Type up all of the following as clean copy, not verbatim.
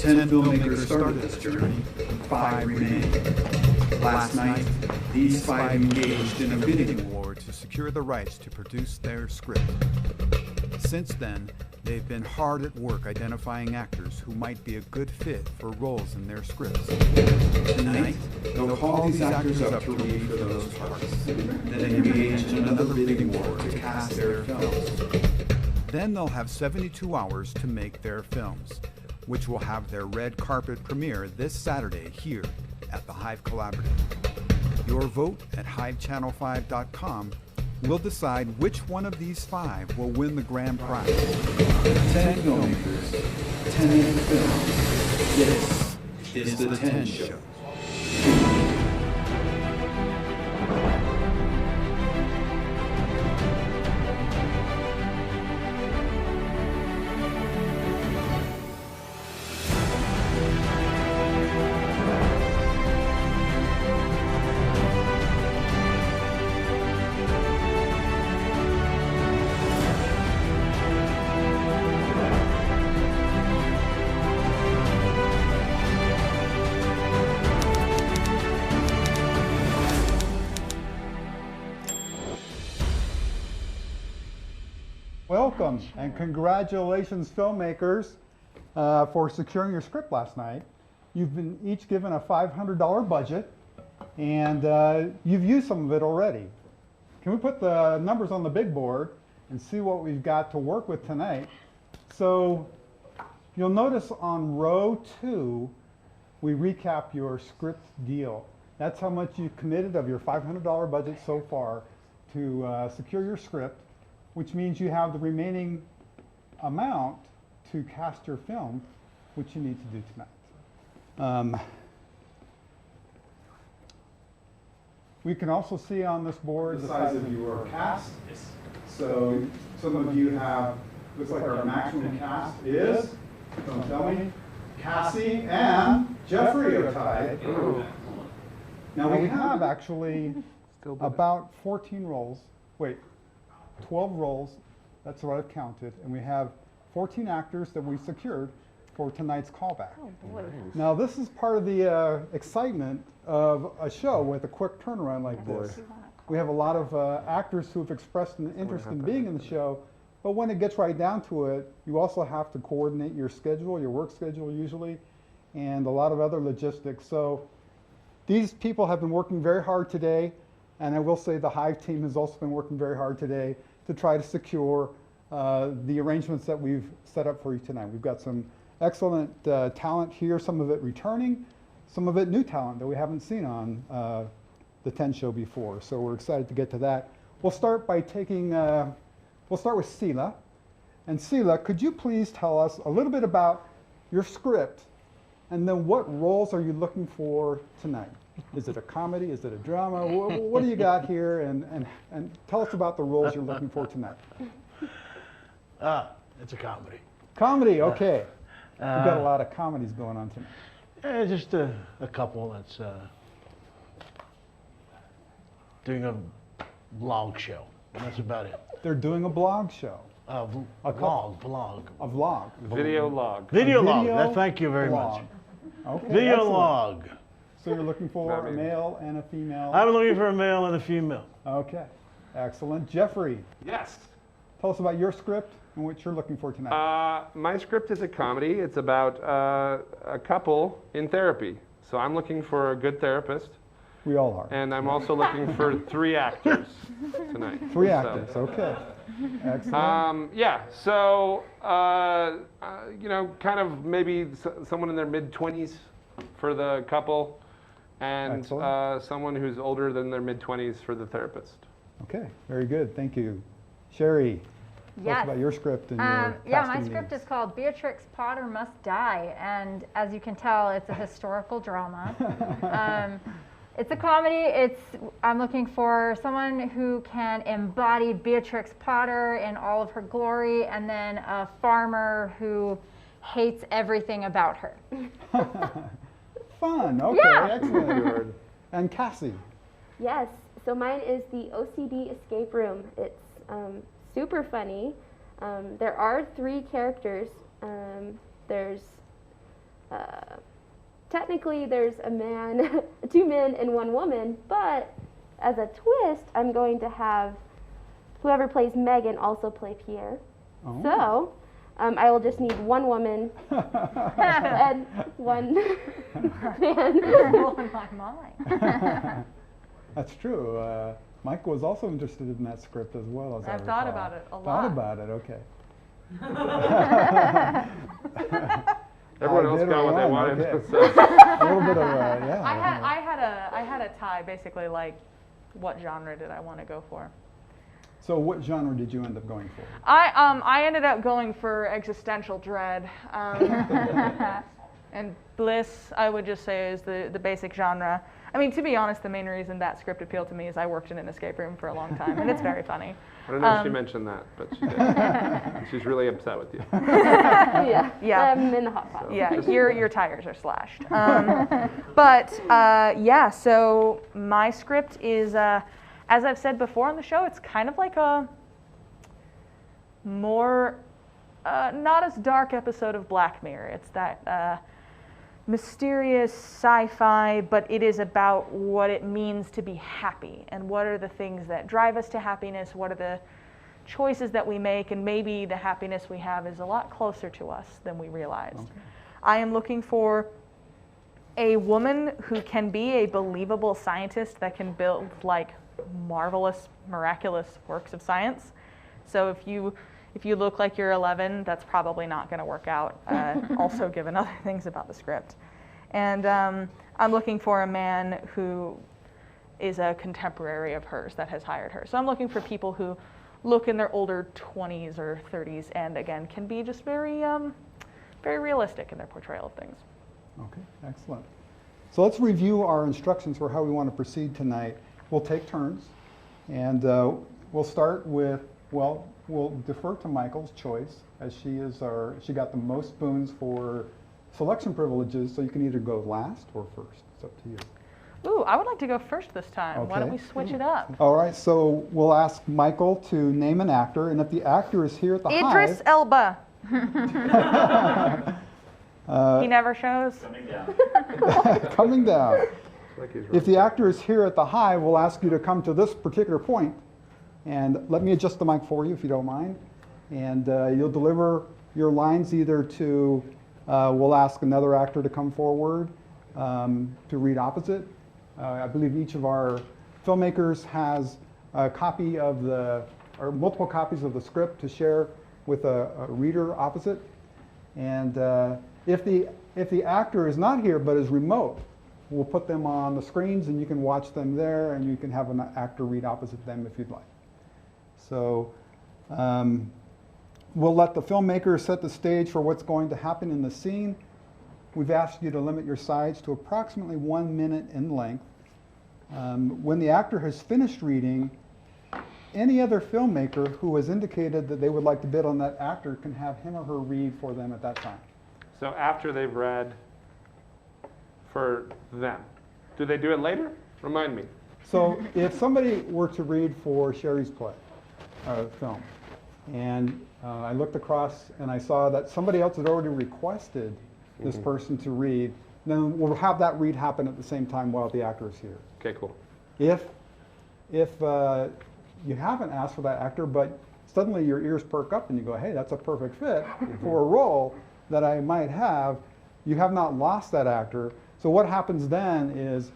10 filmmakers started this journey, 5 remain. Last night, these 5 engaged in a bidding war to secure the rights to produce their script. Since then, they've been hard at work identifying actors who might be a good fit for roles in their scripts. Tonight, they'll call these actors up to read for those parts, then engage in another bidding war to cast their films. Then they'll have 72 hours to make their films, which will have their red carpet premiere this Saturday here at the Hive Collaborative. Your vote at HiveChannel5.com will decide which one of these 5 will win the grand prize. 10 filmmakers, 10 films. This is the 10 Show. Welcome and congratulations, filmmakers, for securing your script last night. You've been each given a $500 budget, and you've used some of it already. Can we put the numbers on the big board and see what we've got to work with tonight? So you'll notice on row 2, we recap your script deal. That's how much you've committed of your $500 budget so far to secure your script, which means you have the remaining amount to cast your film, which you need to do tonight. We can also see on this board the size of your cast. So some of you have, looks like our maximum cast is, don't tell me, Cassie and Jeffrey are tied. Now we have actually about 14 roles. Wait. 12 roles, that's what I've counted, and we have 14 actors that we secured for tonight's callback. Oh, boy. Now this is part of the excitement of a show with a quick turnaround like this. We have a lot of actors who have expressed an interest in being in the show, but when it gets right down to it, you also have to coordinate your schedule, your work schedule usually, and a lot of other logistics. So these people have been working very hard today. And I will say the Hive team has also been working very hard today to try to secure the arrangements that we've set up for you tonight. We've got some excellent talent here, some of it returning, some of it new talent that we haven't seen on the 10 Show before. So we're excited to get to that. We'll start by taking, we'll start with Sela. And Sela, could you please tell us a little bit about your script and then what roles are you looking for tonight? Is it a comedy? Is it a drama? What do you got here? And tell us about the roles you're looking for tonight. It's a comedy. Comedy, okay. We've got a lot of comedies going on tonight. Yeah, just a couple that's doing a vlog show. That's about it. They're doing a blog show. A vlog. A vlog. Video log. Video log. Thank you very much. Okay, Video excellent. log. So you're looking for a male and a female? I'm looking for a male and a female. Okay, excellent. Jeffrey, Yes. tell us about your script and what you're looking for tonight. My script is a comedy. It's about a couple in therapy. So I'm looking for a good therapist. We all are. And I'm also looking for 3 actors tonight. 3 actors, okay. Excellent. Yeah, so, you know, kind of maybe someone in their mid-20s for the couple, and someone who's older than their mid-20s for the therapist. Okay, very good. Thank you. Sherry, tell us about your script and your yeah, my script is called Beatrix Potter Must Die, and as you can tell, it's a historical drama. It's a comedy. I'm looking for someone who can embody Beatrix Potter in all of her glory, and then a farmer who hates everything about her. Fun. Okay, Yeah. excellent. And Cassie. Yes, so mine is the OCD escape room. It's super funny. There are 3 characters. There's technically there's a man, 2 men and 1 woman, but as a twist, I'm going to have whoever plays Megan also play Pierre. Oh. So I will just need 1 woman and 1 man. Blowing my mind. That's true. Mike was also interested in that script as well, as I I've thought recall. about it a lot. Thought about it, okay. Everyone else did got what they one, wanted. okay. So. A little bit of yeah. I had a tie, basically, like, what genre did I want to go for? So what genre did you end up going for? I ended up going for existential dread. And bliss, I would just say, is the basic genre. I mean, to be honest, the main reason that script appealed to me is I worked in an escape room for a long time, and it's very funny. I don't know if she mentioned that, but she did. She's really upset with you. Yeah. Yeah. I'm in the hot pot. Yeah, your tires are slashed. Yeah, so my script is, as I've said before on the show, it's kind of like a more, not as dark episode of Black Mirror. It's that mysterious sci-fi, but it is about what it means to be happy and what are the things that drive us to happiness, what are the choices that we make, and maybe the happiness we have is a lot closer to us than we realized. Okay. I am looking for a woman who can be a believable scientist that can build like marvelous, miraculous works of science. So if you look like you're 11, that's probably not going to work out, also given other things about the script. And I'm looking for a man who is a contemporary of hers that has hired her. So I'm looking for people who look in their older 20s or 30s and, again, can be just very, very realistic in their portrayal of things. Okay, excellent. So let's review our instructions for how we want to proceed tonight. We'll take turns, and we'll start with, well, we'll defer to Michael's choice, as she got the most spoons for selection privileges, so you can either go last or first. It's up to you. Ooh, I would like to go first this time. Okay. Why don't we switch it up? All right, so we'll ask Michael to name an actor, and if the actor is here at the Idris Hive... Elba. He never shows. Coming down. Coming down. Like he's If the actor is here at the Hive, we'll ask you to come to this particular point, and let me adjust the mic for you if you don't mind. And you'll deliver your lines either to, we'll ask another actor to come forward to read opposite. I believe each of our filmmakers has a copy of or multiple copies of the script to share with a reader opposite. And if the actor is not here but is remote, we'll put them on the screens and you can watch them there, and you can have an actor read opposite them if you'd like. So we'll let the filmmaker set the stage for what's going to happen in the scene. We've asked you to limit your sides to approximately 1 minute in length. When the actor has finished reading, any other filmmaker who has indicated that they would like to bid on that actor can have him or her read for them at that time. So after they've read for them, do they do it later? Remind me. So if somebody were to read for Sherry's film, and I looked across and I saw that somebody else had already requested this person to read, then we'll have that read happen at the same time while the actor is here. Okay, cool. If you haven't asked for that actor, but suddenly your ears perk up and you go, hey, that's a perfect fit for a role that I might have, you have not lost that actor. So what happens then is,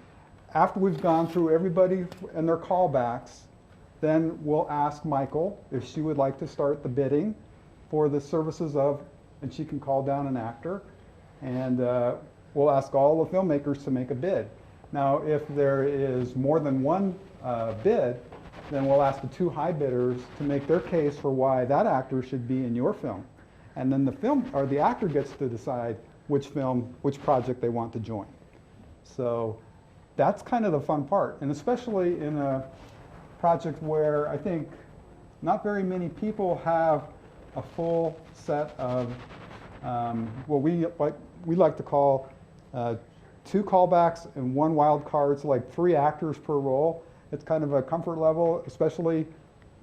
after we've gone through everybody and their callbacks, then we'll ask Michael if she would like to start the bidding for the services of, and she can call down an actor, and we'll ask all the filmmakers to make a bid. Now, if there is more than one bid, then we'll ask the 2 high bidders to make their case for why that actor should be in your film. And then the actor gets to decide which project they want to join. So that's kind of the fun part, and especially in a project where I think not very many people have a full set of what we like to call 2 callbacks and 1 wild card, so like 3 actors per role. It's kind of a comfort level, especially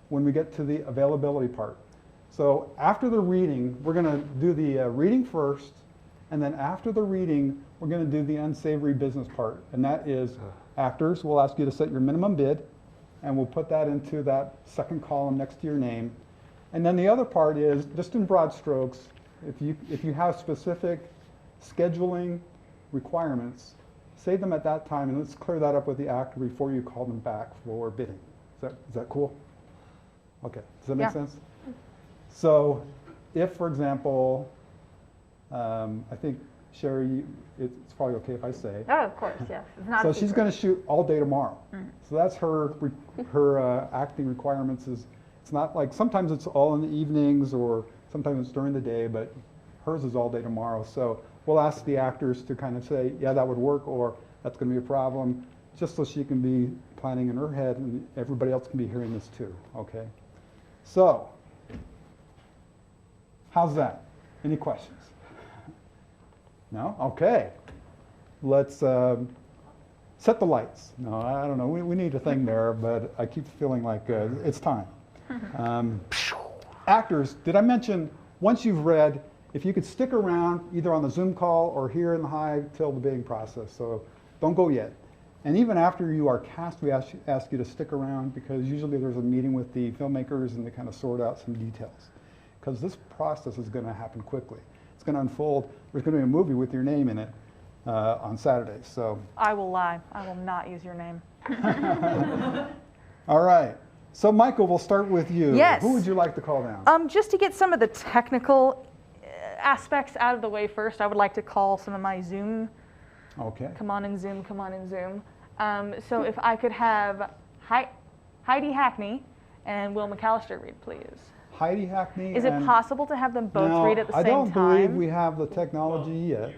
when we get to the availability part. So after the reading, we're going to do the reading first, And then after the reading, we're going to do the unsavory business part. And that is actors, we'll ask you to set your minimum bid, and we'll put that into that second column next to your name. And then the other part is, just in broad strokes, if you have specific scheduling requirements, say them at that time, and let's clear that up with the actor before you call them back for bidding. Is that cool? Okay, does that make sense? So if, for example, I think, Sherry, it's probably okay if I say. Oh, of course, yes. It's not So a she's secret. going to shoot all day tomorrow. So that's her acting requirements. It's not like, sometimes it's all in the evenings or sometimes it's during the day, but hers is all day tomorrow. So we'll ask the actors to kind of say, yeah, that would work, or that's going to be a problem, just so she can be planning in her head and everybody else can be hearing this too, okay? So, how's that? Any questions? No? Okay. Let's set the lights. No, I don't know. We need a thing there, but I keep feeling like it's time. Actors, did I mention, once you've read, if you could stick around either on the Zoom call or here in the Hive till the bidding process, so don't go yet. And even after you are cast, we ask you to stick around because usually there's a meeting with the filmmakers and they kind of sort out some details. Because this process is going to happen quickly. It's going to unfold. There's going to be a movie with your name in it on Saturday. So I will lie. I will not use your name. all right. So Michael, we'll start with you. Yes. Who would you like to call down? Just to get some of the technical aspects out of the way first, I would like to call some of my Zoom. Okay. Come on in Zoom, come on in Zoom. So if I could have Heidi Hackney and Will McAllister read, please. Heidi Hackney. Is it possible to have them both no, read at the same time? I don't believe we have the technology yet.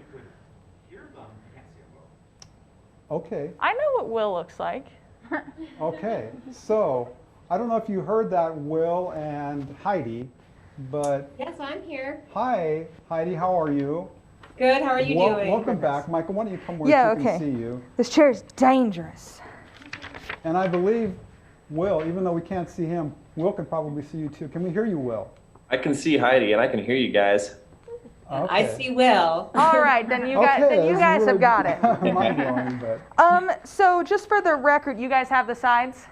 Okay. I know what Will looks like. Okay. So I don't know if you heard that, Will and Heidi, but Yes, I'm here. hi, Heidi. How are you? Good. How are you doing? Welcome back, Michael. Why don't you come where Yeah, she okay. can see you? This chair is dangerous. And I believe Will, even though we can't see him, Will can probably see you too. Can we hear you, Will? I can see Heidi and I can hear you guys. Okay. I see Will. All right, then you guys, Okay, then you guys have got it. Mind blowing, but So just for the record, you guys have the sides?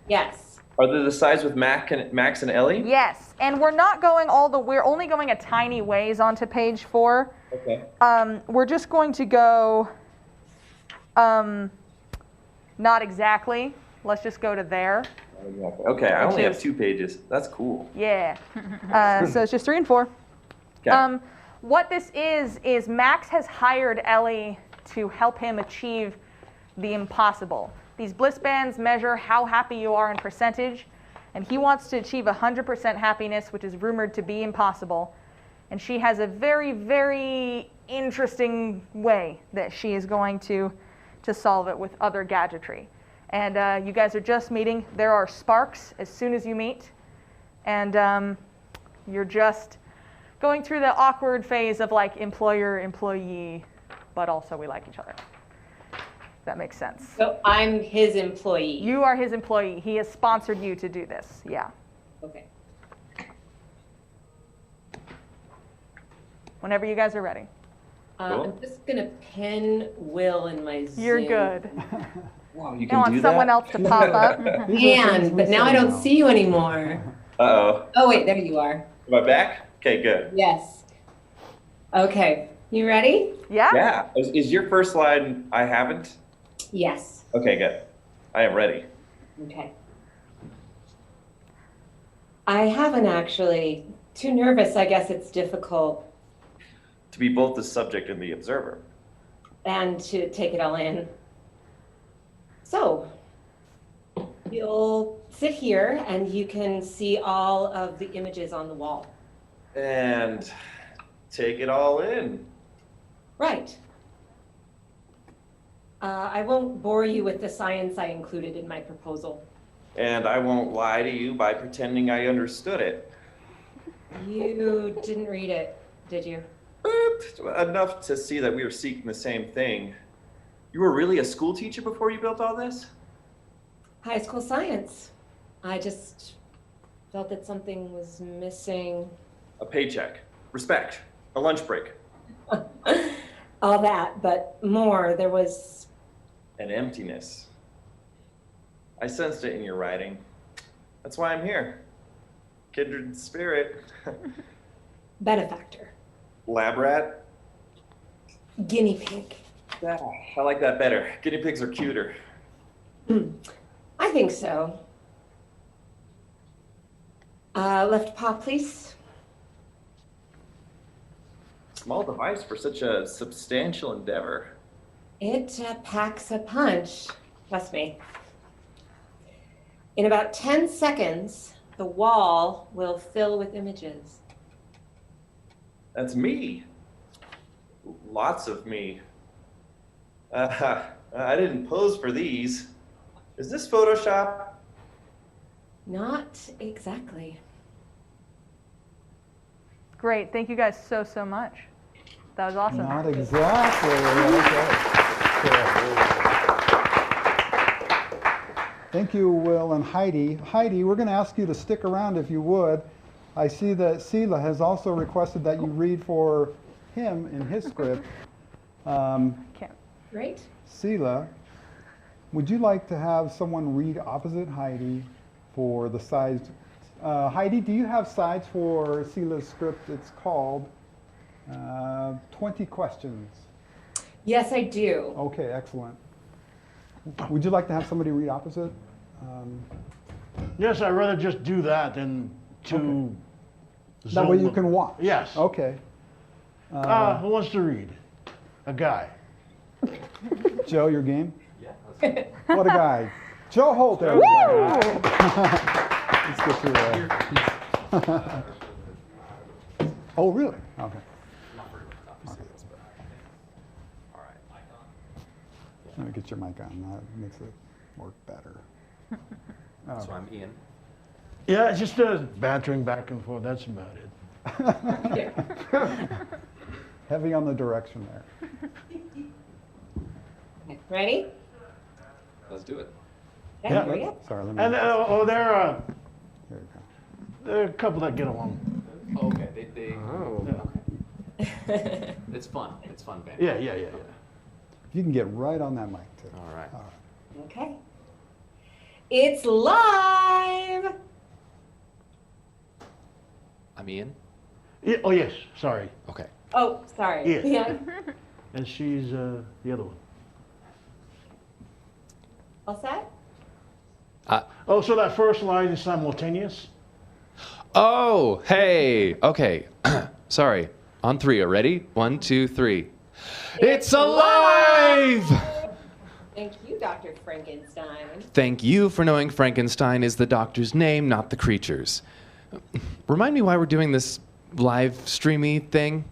Yes. Are there the sides with Max and Ellie? Yes, and we're not going we're only going a tiny ways onto page 4. Okay. We're just going to go, not exactly. Let's just go to there. Okay, I only have is- 2 pages. That's cool. Yeah. So it's just 3 and 4. Okay. What this is Max has hired Ellie to help him achieve the impossible. These bliss bands measure how happy you are in percentage, and he wants to achieve 100% happiness, which is rumored to be impossible. And she has a very, very interesting way that she is going to solve it with other gadgetry. And you guys are just meeting. There are sparks as soon as you meet, and you're just going through the awkward phase of like employer, employee, but also we like each other. If that makes sense. So I'm his employee. You are his employee. He has sponsored you to do this. Yeah. Okay. Whenever you guys are ready. Cool. I'm just gonna pin Will in my Zoom. You're good. Wow, you You can want do someone that? else to pop up? And but now I don't see you anymore. Uh-oh. Oh wait, there you are. Am I back? Okay, good. Yes. Okay. You ready? Yeah? Yeah. Is your first slide I haven't? Yes. Okay, good. I am ready. Okay. I haven't actually. Too nervous, I guess it's difficult. To be both the subject and the observer. And to take it all in. So, you'll sit here and you can see all of the images on the wall. And take it all in. Right. I won't bore you with the science I included in my proposal. And I won't lie to you by pretending I understood it. You didn't read it, did you? But enough to see that we were seeking the same thing. You were really a school teacher before you built all this? High school science. I just felt that something was missing. A paycheck. Respect. A lunch break. All that, but more. There was An emptiness. I sensed it in your writing. That's why I'm here. Kindred spirit. benefactor, Lab rat. guinea pig. Yeah, I like that better. Guinea pigs are cuter. I think so. Left paw, please. Small device for such a substantial endeavor. It packs a punch, trust me. In about 10 seconds, the wall will fill with images. That's me. Lots of me. I didn't pose for these. Is this Photoshop? Not exactly. Great. Thank you guys so much. That was awesome. Not exactly. Okay. Thank you, Will and Heidi. Heidi, we're going to ask you to stick around if you would. I see that Sela has also requested that you read for him in his script. Great. Sela, would you like to have someone read opposite Heidi for the sides? Heidi, do you have sides for Sela's script? It's called 20 Questions. Yes, I do. Okay, excellent. Would you like to have somebody read opposite? Yes, I'd rather just do that than to. That way you can watch. Yes. Okay. Who wants to read? A guy. Joe, your game? Yeah. What a guy. Joe Holt, there we go. Let's get you there. Oh, really? Okay. Let me get your mic on. That makes it work better. So I'm Ian. Yeah, it's just bantering back and forth. That's about it. Heavy on the direction there. Ready? Let's do it. Okay, Yeah. here we go. Sorry, let me. And Here we go. there are a couple that get along. Okay, they Oh. okay. It's fun. It's fun band. Yeah. You can get right on that mic, too. All right. Okay. It's live. I'm Ian. Yeah. Oh yes. Sorry. Okay. Oh, sorry. Yeah. And she's the other one. All set? Oh, so that first line is simultaneous? Oh, hey. Okay. Sorry. On three. Ready? 1, 2, 3. It's alive! Thank you, Dr. Frankenstein. Thank you for knowing Frankenstein is the doctor's name, not the creature's. Remind me why we're doing this live streamy thing?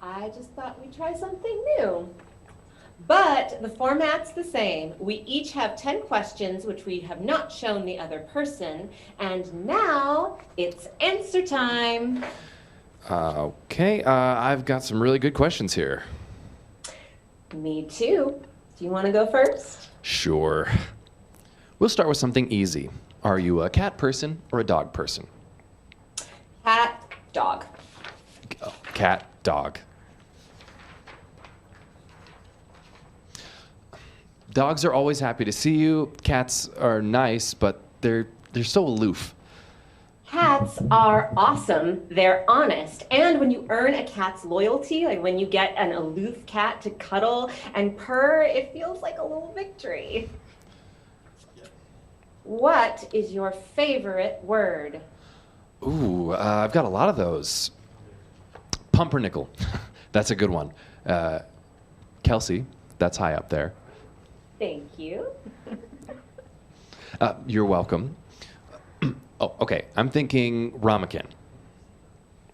I just thought we'd try something new. But the format's the same. We each have 10 questions, which we have not shown the other person. And now it's answer time. Okay, I've got some really good questions here. Me too. Do you want to go first? Sure. We'll start with something easy. Are you a cat person or a dog person? Cat, dog. Cat, dog. Dogs are always happy to see you. Cats are nice, but they're so aloof. Cats are awesome. They're honest. And when you earn a cat's loyalty, like when you get an aloof cat to cuddle and purr, it feels like a little victory. What is your favorite word? Ooh, I've got a lot of those. Pumpernickel. That's a good one. Kelsey, that's high up there. Thank you. You're welcome. Oh, okay. I'm thinking ramekin.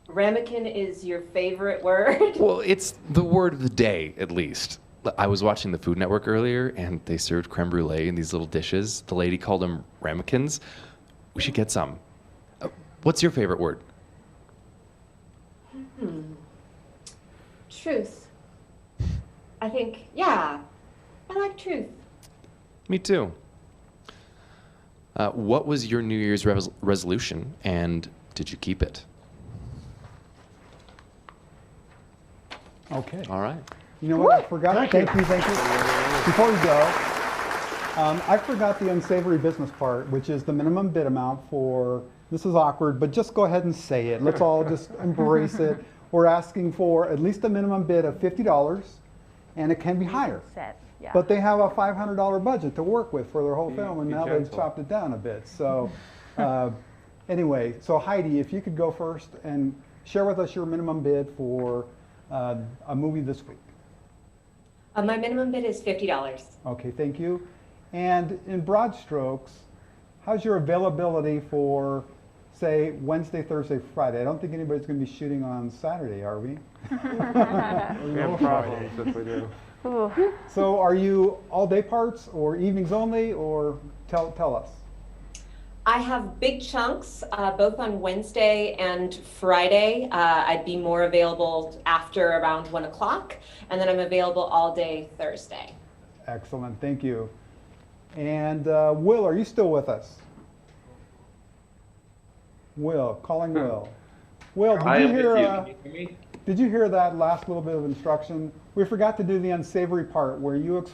Ramekin is your favorite word? Well, it's the word of the day, at least. I was watching the Food Network earlier, and they served creme brulee in these little dishes. The lady called them ramekins. We should get some. What's your favorite word? Truth. I think, yeah, I like truth. Me too. What was your New Year's resolution, and did you keep it? Okay. All right. You know what? I forgot. Thank Thank you. you. Thank you. Before we go, I forgot the unsavory business part, which is the minimum bid amount for. This is awkward, but just go ahead and say it. Let's all just embrace it. We're asking for at least a minimum bid of $50, and it can be higher. Set. Yeah. But they have a $500 budget to work with for their whole film, and be now they've gentle. chopped it down a bit. So, anyway, so Heidi, if you could go first and share with us your minimum bid for a movie this week. My minimum bid is $50. Okay, thank you. And in broad strokes, how's your availability for, say, Wednesday, Thursday, Friday? I don't think anybody's going to be shooting on Saturday, are we? We have problems if we do. Ooh. So are you all-day parts or evenings only, or tell us? I have big chunks, both on Wednesday and Friday. I'd be more available after around 1 o'clock, and then I'm available all day Thursday. Excellent, thank you. And Will, are you still with us? Will, calling Will. Will, I did am you hear? with you. Can you hear me? Did you hear that last little bit of instruction? We forgot to do the unsavory part where you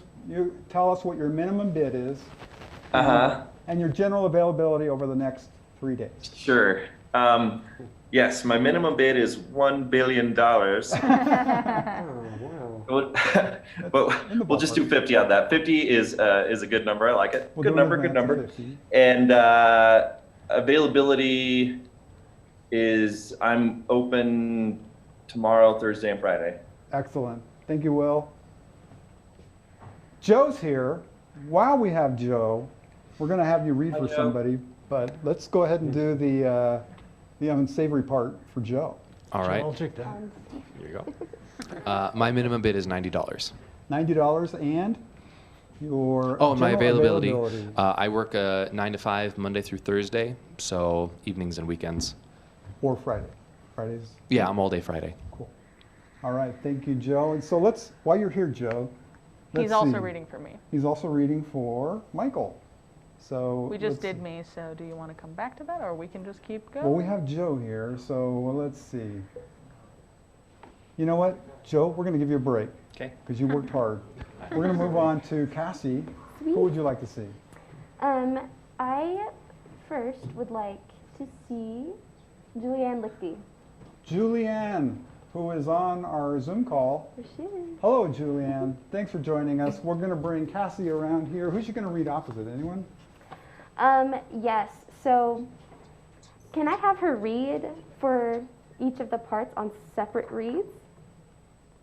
tell us what your minimum bid is. And your general availability over the next 3 days. Sure. Yes, my minimum bid is $1 billion. But we'll just do 50 on that. 50 is a good number. I like it. We'll Good do number. an Good advance number. of 50. And availability is I'm open tomorrow, Thursday, and Friday. Excellent. Thank you, Will. Joe's here. While we have Joe, we're going to have you read Hi, for Joe. somebody, but let's go ahead and do the unsavory part for Joe. All right. I'll take that. Here you go. My minimum bid is $90. $90 and your Oh, and my general availability. I work 9 to 5 Monday through Thursday, so evenings and weekends. Or Friday. Fridays. Yeah, I'm all day Friday. Cool. All right. Thank you, Joe. And so while you're here, Joe, let's He's also see. reading for me. He's also reading for Michael. So We just let's- did me, so do you want to come back to that, or we can just keep going? Well, we have Joe here, so let's see. You know what, Joe? We're going to give you a break. Okay. Because you worked hard. We're going to move on to Cassie. Who would you like to see? I first would like to see Julianne Lichty. Julianne, who is on our Zoom call. There she is. Hello, Julianne. Thanks for joining us. We're going to bring Cassie around here. Who's you going to read opposite? Anyone? Yes. So, can I have her read for each of the parts on separate reads?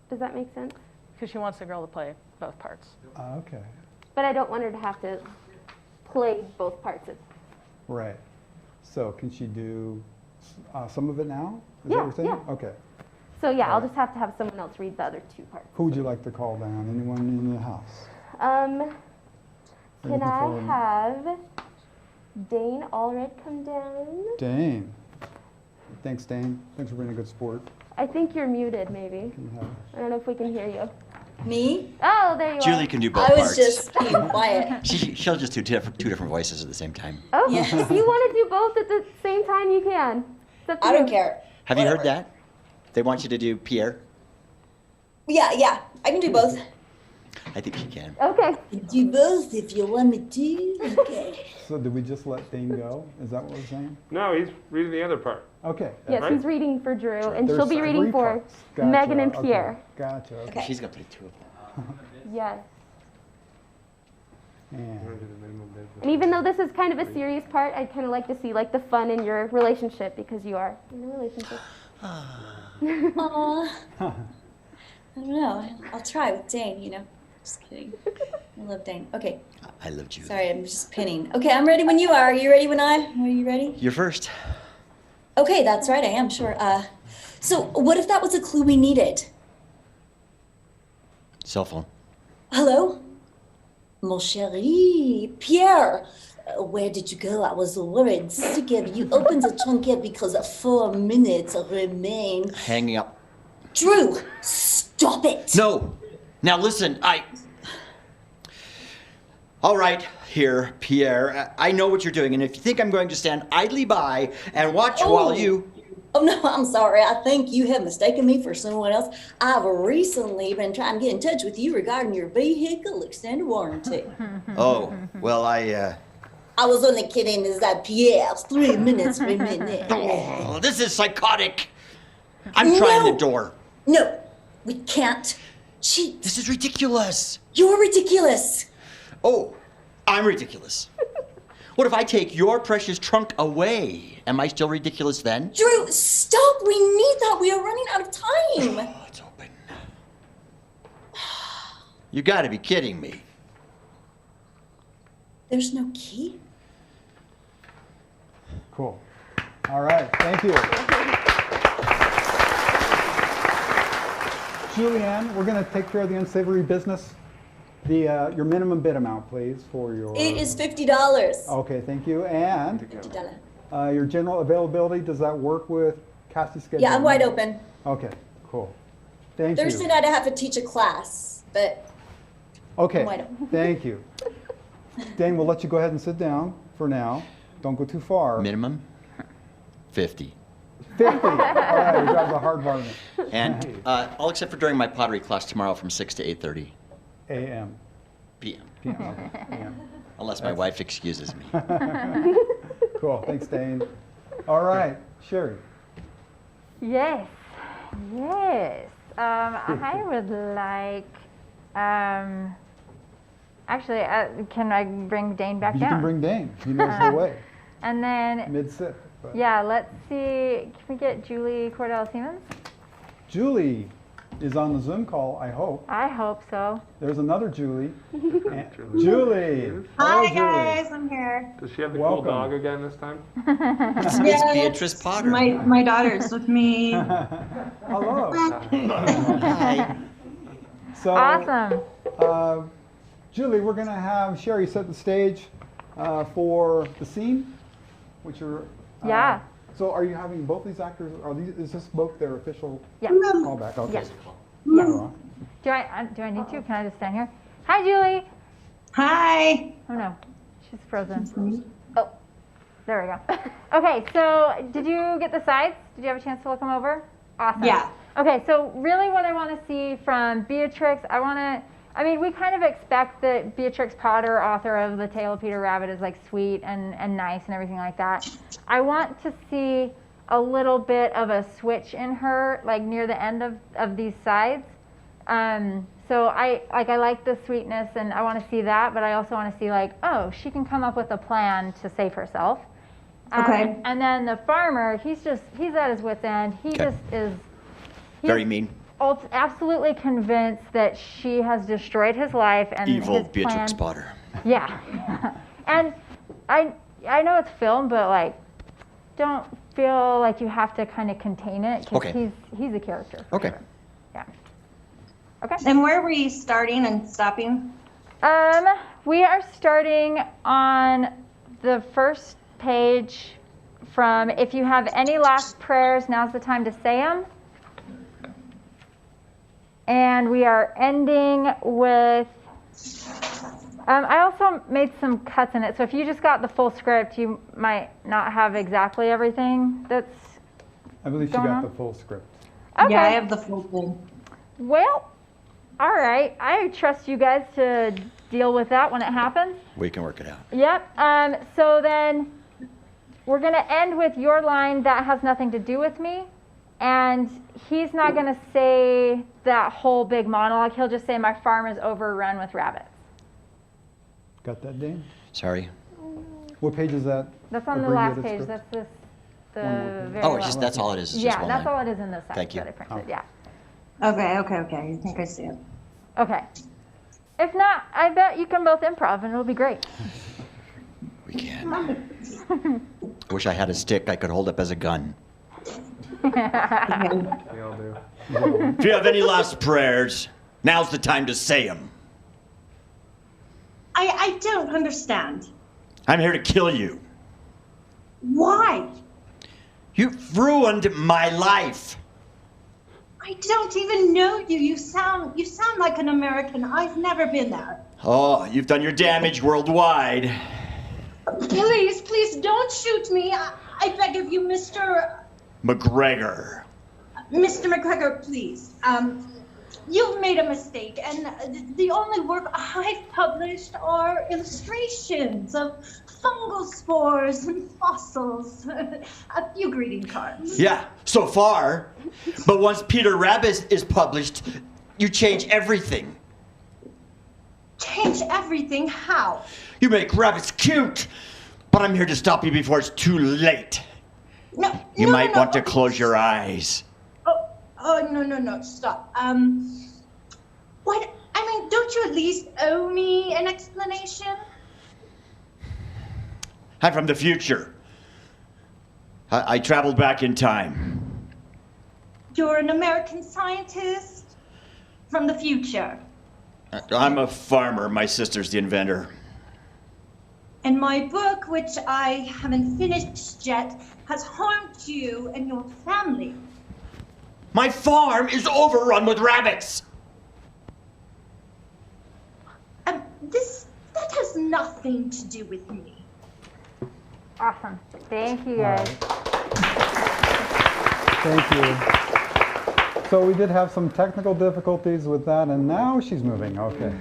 Does that make sense? Because she wants the girl to play both parts. Okay. But I don't want her to have to play both parts. Right. So can she do some of it now? Is Yeah, that what you're saying? yeah. Okay. So yeah, I'll just have to have someone else read the other two parts. Who would you like to call down? Anyone in the house? Can I have Dane Allred come down? Dane. Thanks, Dane. Thanks for being a good sport. I think you're muted, maybe. Can you have I don't know if we can hear you. Me? Oh, there you Julie are. can do both I parts. was just being quiet. She'll just do two different voices at the same time. Oh, if you want to do both at the same time, you can. It's up to I don't you. care. Have you heard that? They want you to do Pierre. Yeah, I can do both. I think she can. Okay. Do both if you want me to. Okay. So did we just let Dane go? Is that what we're saying? No, he's reading the other part. Okay. Yes, Right? he's reading for Drew, and There's she'll be reading three for parts. Gotcha. Megan and Okay. Pierre. Gotcha. Okay. She's gonna play two of them. Yes. And And even though this is kind of a serious part, I'd kind of like to see like the fun in your relationship because you are in a relationship. Aw. I don't know. I'll try with Dane, you know. Just kidding. I love Dane. Okay. I love Julie. Sorry, I'm just pinning. Okay, I'm ready when you are. Are you ready when Are you ready? You're first. Okay, that's right, I am, sure. So what if that was a clue we needed? Cell phone. Hello? Mon chéri, Pierre, where did you go? I was worried. Sick, you opened the trunk yet because 4 minutes remain. Hanging up. Drew, stop it. No. Now listen, All right, here, Pierre. I know what you're doing, and if you think I'm going to stand idly by and watch while you... Oh, no, I'm sorry. I think you have mistaken me for someone else. I've recently been trying to get in touch with you regarding your vehicle extended warranty. Oh, well, I was only kidding. Is that Pierre? 3 minutes per minute. Oh, this is psychotic. I'm trying the door. No, we can't cheat. This is ridiculous. You're ridiculous. Oh, I'm ridiculous. What if I take your precious trunk away? Am I still ridiculous then? Drew, stop. We need that. We are running out of time. Oh, it's open. You gotta be kidding me. There's no key? Cool. All right, thank you. Julianne, we're going to take care of the unsavory business. Your minimum bid amount, please, for your... It is $50. Okay, thank you. And $50. your general availability, does that work with Cassie's schedule? Yeah, I'm wide open. Okay, cool. Thank you. Thursday night I have to teach a class, but Okay, I'm wide open. thank you. Dane, we'll let you go ahead and sit down for now. Don't go too far. Minimum? 50. 50. All right, we got the hard part of it. And all except for during my pottery class tomorrow from 6 to 8:30 a.m. p.m. PM, okay, AM. Unless my wife excuses me. Cool, thanks, Dane. All right, Sherry. Yes, yes. I would like, actually, can I bring Dane back You down? can bring Dane. He knows the way. And then, Mid-sit. but- yeah, let's see, can we get Julie Cordell-Siemens? Julie is on the Zoom call, I hope. I hope so. There's another Julie. Julie. Hi, Hello, Julie. guys, I'm here. Does she have the Welcome. cool dog again this time? It's Yes, Beatrice Potter. My daughter's with me. Hello. Hi. So, Awesome. Julie, we're going to have Sherry set the stage for the scene, which are... Yeah. So are you having both these actors, is this both their official Yeah. callback? Okay. Yes. All right. Do I need to? Can I just stand here? Hi, Julie. Hi. Oh no, she's frozen. Oh, there we go. Okay, so did you get the sides? Did you have a chance to look them over? Awesome. Yeah. Okay, so really what I want to see from Beatrix, I mean, we kind of expect that Beatrix Potter, author of The Tale of Peter Rabbit, is like sweet and nice and everything like that. I want to see a little bit of a switch in her, like near the end of these sides. So I like the sweetness and I want to see that, but I also want to see like, oh, she can come up with a plan to save herself. Okay. And then the farmer, he's at his wit's end. He just is Very mean. absolutely convinced that she has destroyed his life and Evil his Beatrix plan. Potter. Yeah. And I know it's film, but like, don't feel like you have to kind of contain it because Okay. he's a character. Okay. Yeah. Okay. And where were you starting and stopping? We are starting on the first page from if you have any last prayers, now's the time to say them. And we are ending with, I also made some cuts in it. So if you just got the full script, you might not have exactly everything that's I believe she going got on. the full script. Okay. Yeah, I have the full thing. Well, all right. I trust you guys to deal with that when it happens. We can work it out. Yep. So then we're going to end with your line that has nothing to do with me. And he's not going to say that whole big monologue. He'll just say, my farm is overrun with rabbits. Got that, Dane? Sorry. What page is that? That's on the last Abbreviated page. script? That's the One more page. very Oh, last it's just that's all it is. It's yeah, just one that's line. all it is in this section Thank you. that I printed. Yeah. Okay. I think I see it. Okay. If not, I bet you can both improv and it'll be great. We can. I wish I had a stick I could hold up as a gun. We all do. If you have any last prayers, now's the time to say them. I don't understand. I'm here to kill you. Why? You've ruined my life. I don't even know you. You sound like an American. I've never been there. Oh, you've done your damage worldwide. Please don't shoot me. I beg of you, Mr. McGregor. Mr. McGregor, please. You've made a mistake, and the only work I've published are illustrations of fungal spores and fossils. A few greeting cards. Yeah, so far. But once Peter Rabbit is published, you change everything. Change everything? How? You make rabbits cute, but I'm here to stop you before it's too late. No, You no, might no, want to close your eyes. Oh, no, stop. What? I mean, don't you at least owe me an explanation? I'm from the future. I traveled back in time. You're an American scientist from the future. I'm a farmer. My sister's the inventor. And my book, which I haven't finished yet, has harmed you and your family. My farm is overrun with rabbits. That has nothing to do with me. Awesome. Thank you, guys. Thank you. So we did have some technical difficulties with that, and now she's moving. Okay.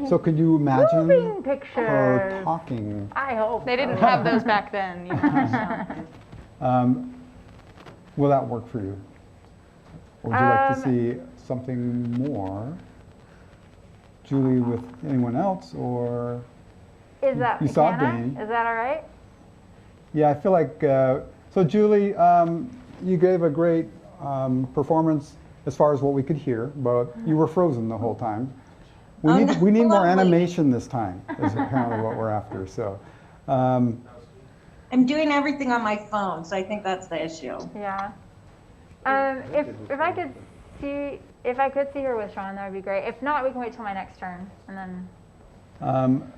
So could you imagine Moving pictures. her talking? I hope They didn't have those back then. You know, Will that work for you? Or would you like to see something more? Julie with anyone else, or Is that you saw Hannah? Danny? Is that all right? Yeah, I feel like so. Julie, you gave a great performance as far as what we could hear, but you were frozen the whole time. We need more animation this time. Is apparently what we're after. So. I'm doing everything on my phone, so I think that's the issue. Yeah. If I could see her with Sean, that would be great. If not, we can wait till my next turn, and then.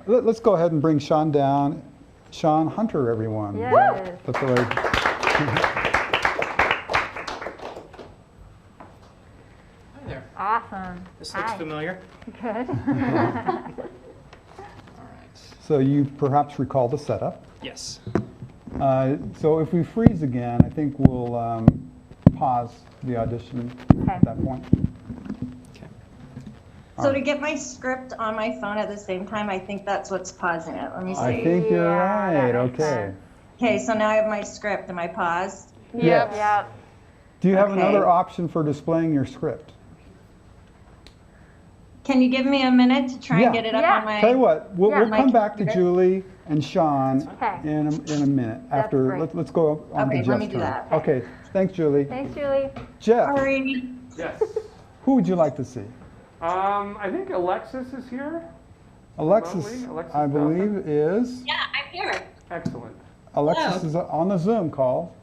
Let's go ahead and bring Sean down. Sean Hunter, everyone. Yes. That's the way. Hi there. Awesome. This looks Hi. familiar. Good. So you perhaps recall the setup. Yes. So if we freeze again, I think we'll pause the audition at that point. So to get my script on my phone at the same time, I think that's what's pausing it. Let me see. I think you're right. Okay. Okay, so now I have my script. Am I paused? Yes. Yep. Do you have Okay. another option for displaying your script? Can you give me a minute to try and get it up on my... Tell you what, we'll my come back to computer? Julie and Sean Okay. in a minute. That's After great. let's go on Okay, to Jeff's let me do turn. that. Okay. Thanks, Julie. Thanks, Julie. Jeff, Sorry. Yes. who would you like to see? I think Alexis is here. Alexis, Remotely? Alexis I Dawson? believe is. Yeah, I'm here. Excellent. Alexis is on the Zoom call.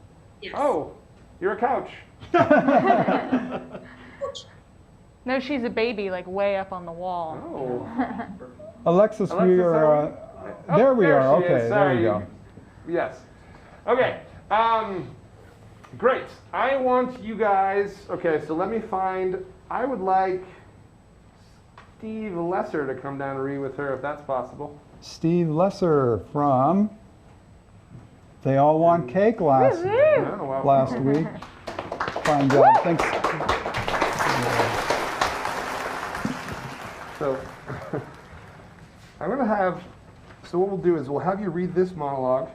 Yes. Oh, you're a couch. no, she's a baby, like way up on the wall. Oh. Alexis, we Alexis, are. Oh, There we are. she is. Okay, there Sorry. we go. Yes. Okay. Great. I want you guys. Okay, so let me find. I would like Steve Lesser to come down and read with her, if that's possible. Steve Lesser from They All Want Cake last week. Fine job. Thanks. So I'm going to have. So what we'll do is we'll have you read this monologue,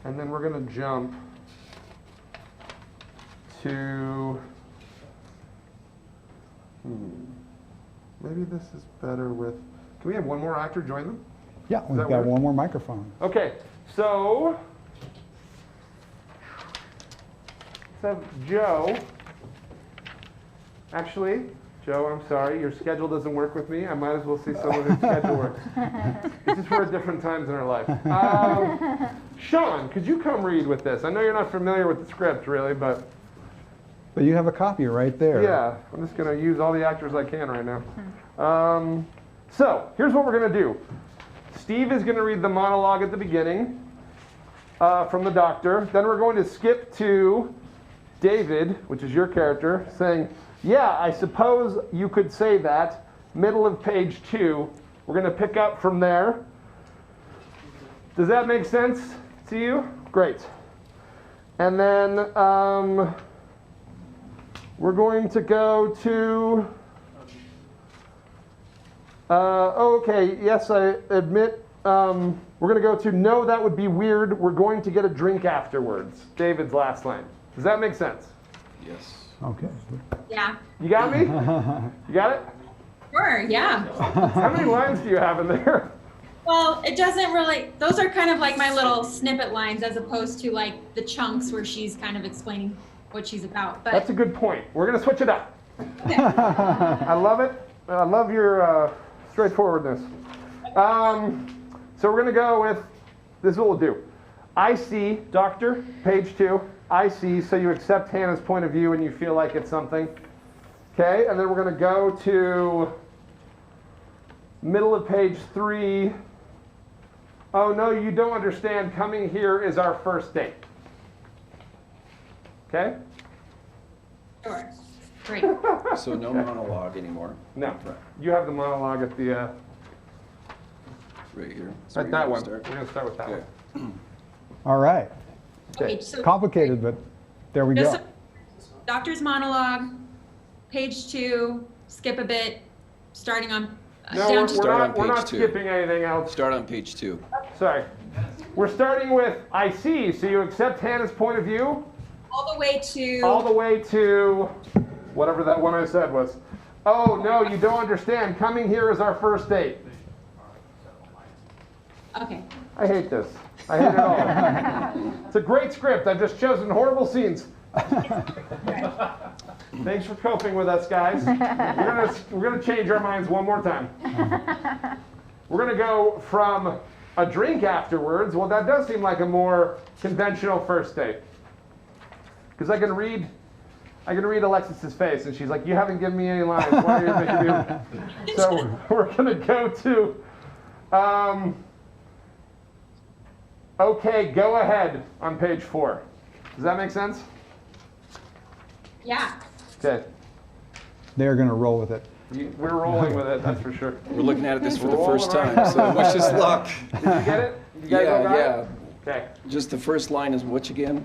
and then we're going to jump to. Maybe this is better with. Can we have one more actor join them? Yeah, Does we've that got work? one more microphone. Okay, so let's have Joe. Actually, Joe, I'm sorry, your schedule doesn't work with me. I might as well see someone whose schedule works. This is for different times in our life. Sean, could you come read with this? I know you're not familiar with the script, really, but But you have a copy right there. yeah, I'm just going to use all the actors I can right now. So here's what we're going to do. Steve is going to read the monologue at the beginning from the doctor. Then we're going to skip to David, which is your character, saying, yeah, I suppose you could say that. Middle of page 2. We're going to pick up from there. Does that make sense to you? Great. And then we're going to go to, okay, yes, I admit, we're going to go to, no, that would be weird. We're going to get a drink afterwards. David's last line. Does that make sense? Yes. Okay. Yeah. You got me? You got it? Sure, yeah. How many lines do you have in there? Well, it doesn't really, those are kind of like my little snippet lines as opposed to like the chunks where she's kind of explaining what she's about. But That's a good point. We're going to switch it up. I love it. I love your straightforwardness. So we're going to go with, this is what we'll do. I see, doctor, page 2. I see, so you accept Hannah's point of view and you feel like it's something. Okay, and then we're going to go to middle of page 3. Oh, no, you don't understand. Coming here is our first date. Okay? sure, great. So no monologue anymore. No, you have the monologue at the right here. at that one. We're going to start with that one. All right. Okay, so Complicated, but there we just go. doctor's monologue, page 2, skip a bit, starting on No, down to we're not skipping anything else. Start on page 2. Sorry. We're starting with I see, so you accept Hannah's point of view all the way to all the way to whatever that one I said was. Oh, no, you don't understand. Coming here is our first date. Okay. I hate this. I hate it all. It's a great script. I've just chosen horrible scenes. Thanks for coping with us, guys. We're gonna change our minds one more time. We're gonna go from a drink afterwards. Well, that does seem like a more conventional first date. Because I can read Alexis's face, and she's like, "You haven't given me any lines. Why are you making me?" So we're gonna go to. Okay, go ahead on page 4. Does that make sense? Yeah. Okay. They're going to roll with it. We're rolling with it, that's for sure. We're looking at this for the Rolling first around. time, so wish us luck. Did you get it? You guys all got Yeah. it? Okay. Just the first line is which again?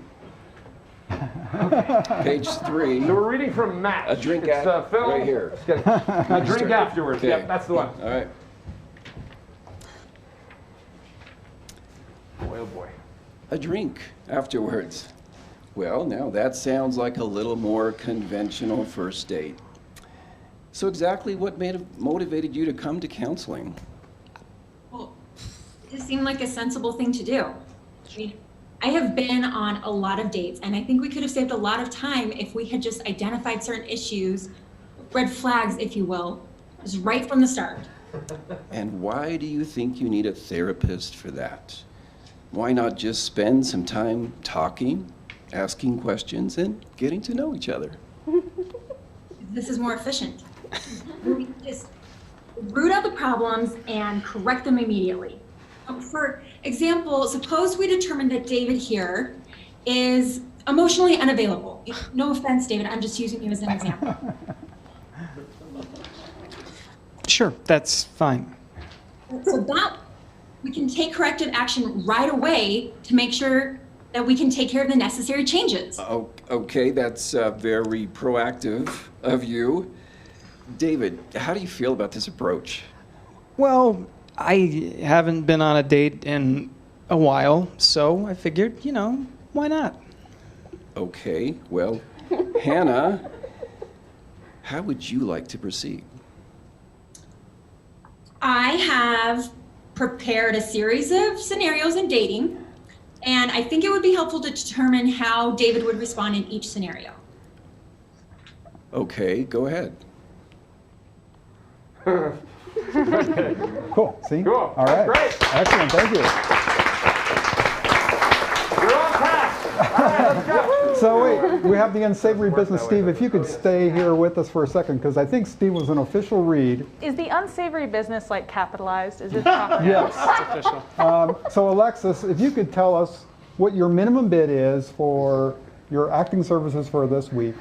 Page 3. So we're reading from Match. A drink It's film. right here. Just kidding. A drink afterwards. Okay. Yep, that's the one. All right. Boy, oh boy. A drink afterwards. Well, now that sounds like a little more conventional first date. So exactly what motivated you to come to counseling? Well, it just seemed like a sensible thing to do. I mean, I have been on a lot of dates, and I think we could have saved a lot of time if we had just identified certain issues, red flags, if you will, just right from the start. And why do you think you need a therapist for that? Why not just spend some time talking, asking questions, and getting to know each other? This is more efficient. We just root out the problems and correct them immediately. For example, suppose we determine that David here is emotionally unavailable. No offense, David, I'm just using you as an example. Sure, that's fine. So that we can take corrective action right away to make sure that we can take care of the necessary changes. Okay, that's very proactive of you. David, how do you feel about this approach? Well, I haven't been on a date in a while, so I figured, why not? Okay, well, Hannah, how would you like to proceed? I have prepared a series of scenarios in dating, and I think it would be helpful to determine how David would respond in each scenario. Okay, go ahead. Cool. See? Cool. All right. That's great. Excellent. Thank you. You're on track. All right, let's go. So wait, we have the unsavory business. Steve, if you could stay here with us for a second, because I think Steve was an official read. Is the unsavory business like capitalized? Is it proper? Yes. It's official. So Alexis, if you could tell us what your minimum bid is for your acting services for this week.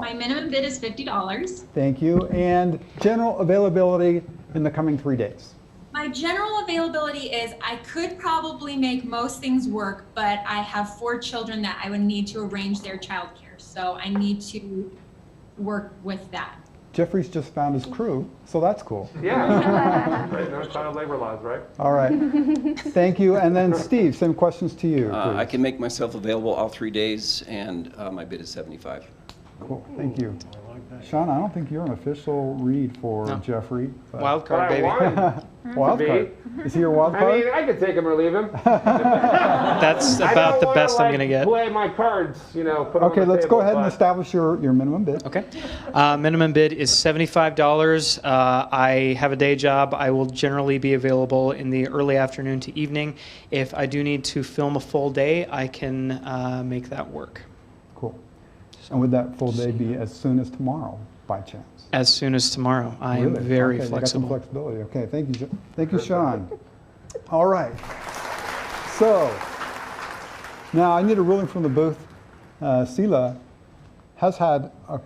My minimum bid is $50. Thank you. And general availability in the coming 3 days. My my general availability is I could probably make most things work, but I have 4 children that I would need to arrange their childcare. So I need to work with that. Jeffrey's just found his crew, so that's cool. Yeah. Right, no child labor laws, right? All right. Thank you. And then Steve, same questions to you. I can make myself available all 3 days, and my bid is 75. Cool. Thank you. Sean, I don't think you're an official read for Jeffrey. Wild card, baby. Wild card. Is he your wild card? I mean, I could take him or leave him. That's about the best I'm going to get. Play my cards, you know. Put 'em on Okay, the let's table, go ahead and but- establish your minimum bid. Okay. Minimum bid is $75. I have a day job. I will generally be available in the early afternoon to evening. If I do need to film a full day, I can make that work. Cool. And would that full day be as soon as tomorrow, by chance? As soon as tomorrow. I am Really? very Okay, you got some flexible. flexibility. Okay, thank you, thank you, Sean. All right. So now I need a ruling from the booth. Sela has had a.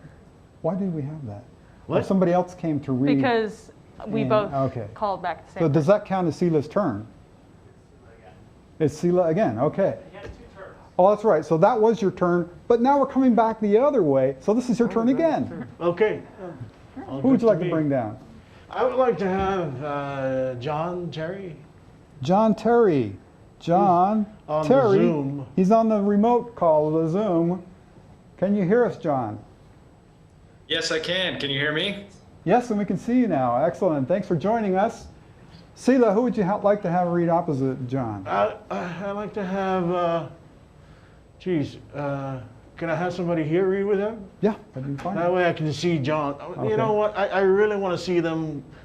Why did we have that? What? Oh, somebody else came to read. Because we and- both okay. called back the same So time. does that count as Sela's turn? It's Sela again. Okay. Oh, that's right. So that was your turn, but now we're coming back the other way. So this is your turn again. Okay. Who would you like to bring down? I would like to have John Terry. John Terry. John on the Terry. Zoom. He's on the remote call of the Zoom. Can you hear us, John? Yes, I can. Can you hear me? Yes, and we can see you now. Excellent. Thanks for joining us. Sela, who would you like to have read opposite John? I'd like to have, can I have somebody here read with him? Yeah, that'd be fine. That way I can see John. Okay. You know what? I really want to see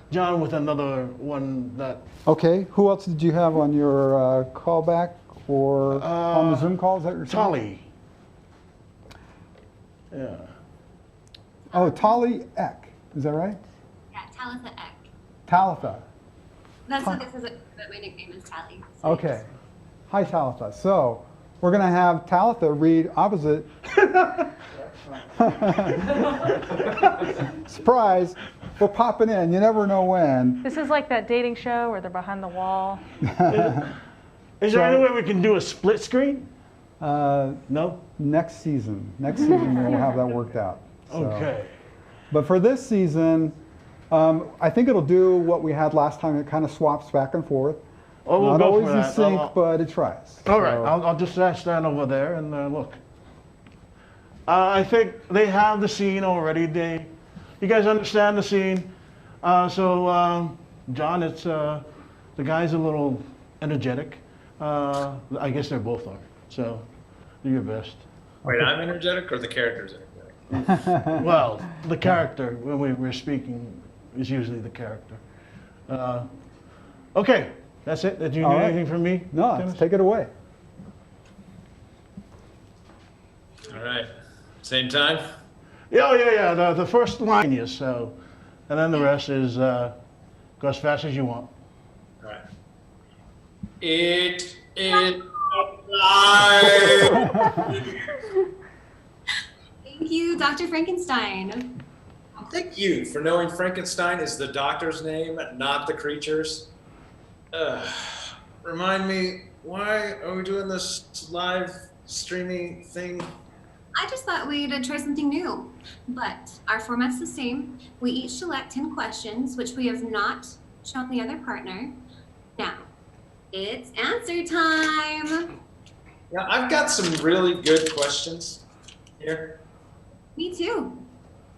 John with another one that. Okay. Who else did you have on your callback or on the Zoom call? Is that your Tali. Yeah. Oh, Tali Eck. Is that right? Yeah, Talitha Eck. Talitha. That's what this is, but my nickname is Tally. Okay. Hi, Talitha. So we're going to have Talitha read opposite. Surprise. We're popping in. You never know when. This is like that dating show where they're behind the wall. Is there any way we can do a split screen? No. Next season. Next season we'll have that worked out. So. Okay. But for this season, I think it'll do what we had last time. It kind of swaps back and forth. Oh, we'll Not go always for in that. sync, but it tries. All right, So- I'll just stand over there and look. I think they have the scene already. You guys understand the scene. John, it's the guy's a little energetic. I guess they both are. So, do your best. Wait, I'm energetic or the character's energetic? Well, the character when we're speaking is usually the character. Okay, that's it. Did you All need right. anything from me? No, Dennis? let's take it away. All right. Same time? Yeah. The first line is so, and then the rest is go as fast as you want. All right. It is alive. Thank you, Dr. Frankenstein. Thank you for knowing Frankenstein is the doctor's name, not the creature's. Remind me, why are we doing this live streaming thing? I just thought we'd try something new, but our format's the same. We each select 10 questions, which we have not shown the other partner. Now, it's answer time. Yeah, I've got some really good questions here. Me too.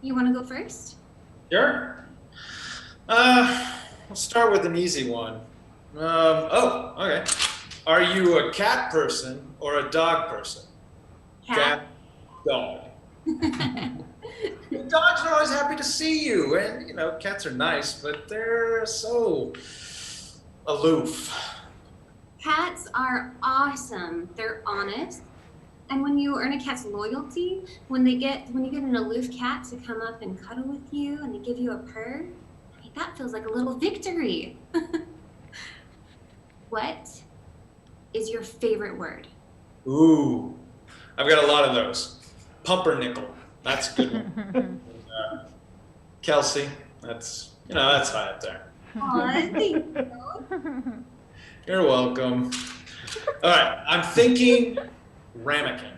You want to go first? Sure. We'll start with an easy one. Okay. Are you a cat person or a dog person? Cat. Dog. Dogs are always happy to see you, and you know, cats are nice, but they're so aloof. Cats are awesome. They're honest. And when you earn a cat's loyalty, when you get an aloof cat to come up and cuddle with you and they give you a purr, that feels like a little victory. What is your favorite word? Ooh, I've got a lot of those. Pumpernickel, that's a good one. Kelsey, that's high up there. Aw, thank you. You're welcome. All right, I'm thinking ramekin.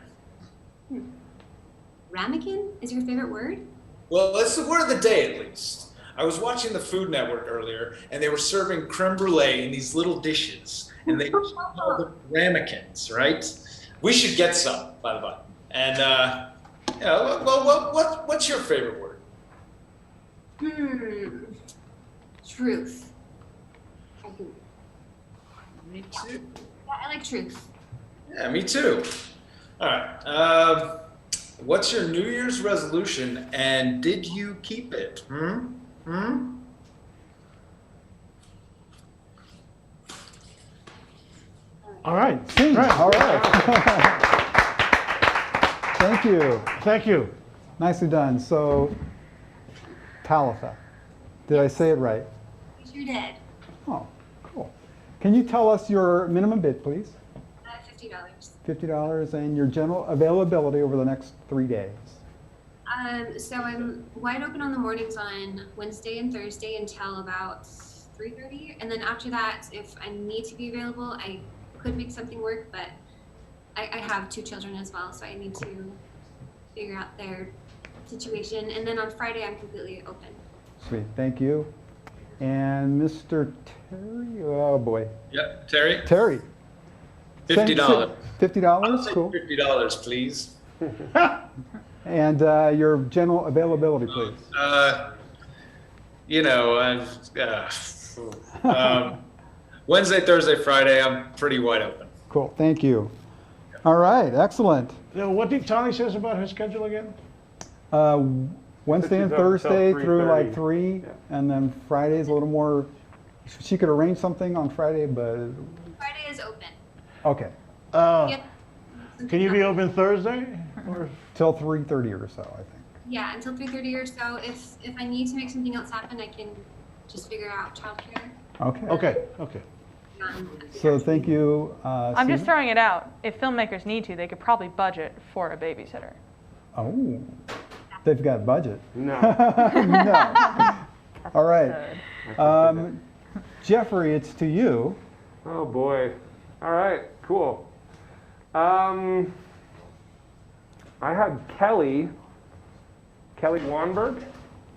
Ramekin is your favorite word? Well, it's the word of the day, at least. I was watching the Food Network earlier, and they were serving creme brulee in these little dishes, and they called them ramekins, right? We should get some, by the way. And yeah, what's your favorite word? Truth. I think. Me too. Yeah, I like truth. Yeah, me too. All right. What's your New Year's resolution, and did you keep it? All right. Scene. All right. Thank you. Thank you. Nicely done. So, Talitha, did I say it right? You sure did. Oh, cool. Can you tell us your minimum bid, please? $50. $50 and your general availability over the next 3 days. So I'm wide open on the mornings on Wednesday and Thursday until about 3:30, and then after that, if I need to be available, I could make something work, but I have 2 children as well, so I need to figure out their situation. And then on Friday, I'm completely open. Sweet, thank you. And Mr. Terry, oh boy. Yep, Terry. Terry. $50. $50, cool. $50, please. And your general availability, please. Wednesday, Thursday, Friday, I'm pretty wide open. Cool, thank you. All right, excellent. What did Tony says about her schedule again? Wednesday and Thursday through like 3, and then Friday's a little more, she could arrange something on Friday, but. Friday is open. Okay. Yep. Can you be open Thursday? Or? Till 3:30 or so, I think. Yeah, until 3:30 or so. If I need to make something else happen, I can just figure out childcare. Okay. Okay. So thank you. I'm just Susan. throwing it out. If filmmakers need to, they could probably budget for a babysitter. Oh, they've got budget. No. No. All right. Jeffrey, it's to you. Oh boy. All right, cool. I had Kelly Wanberg.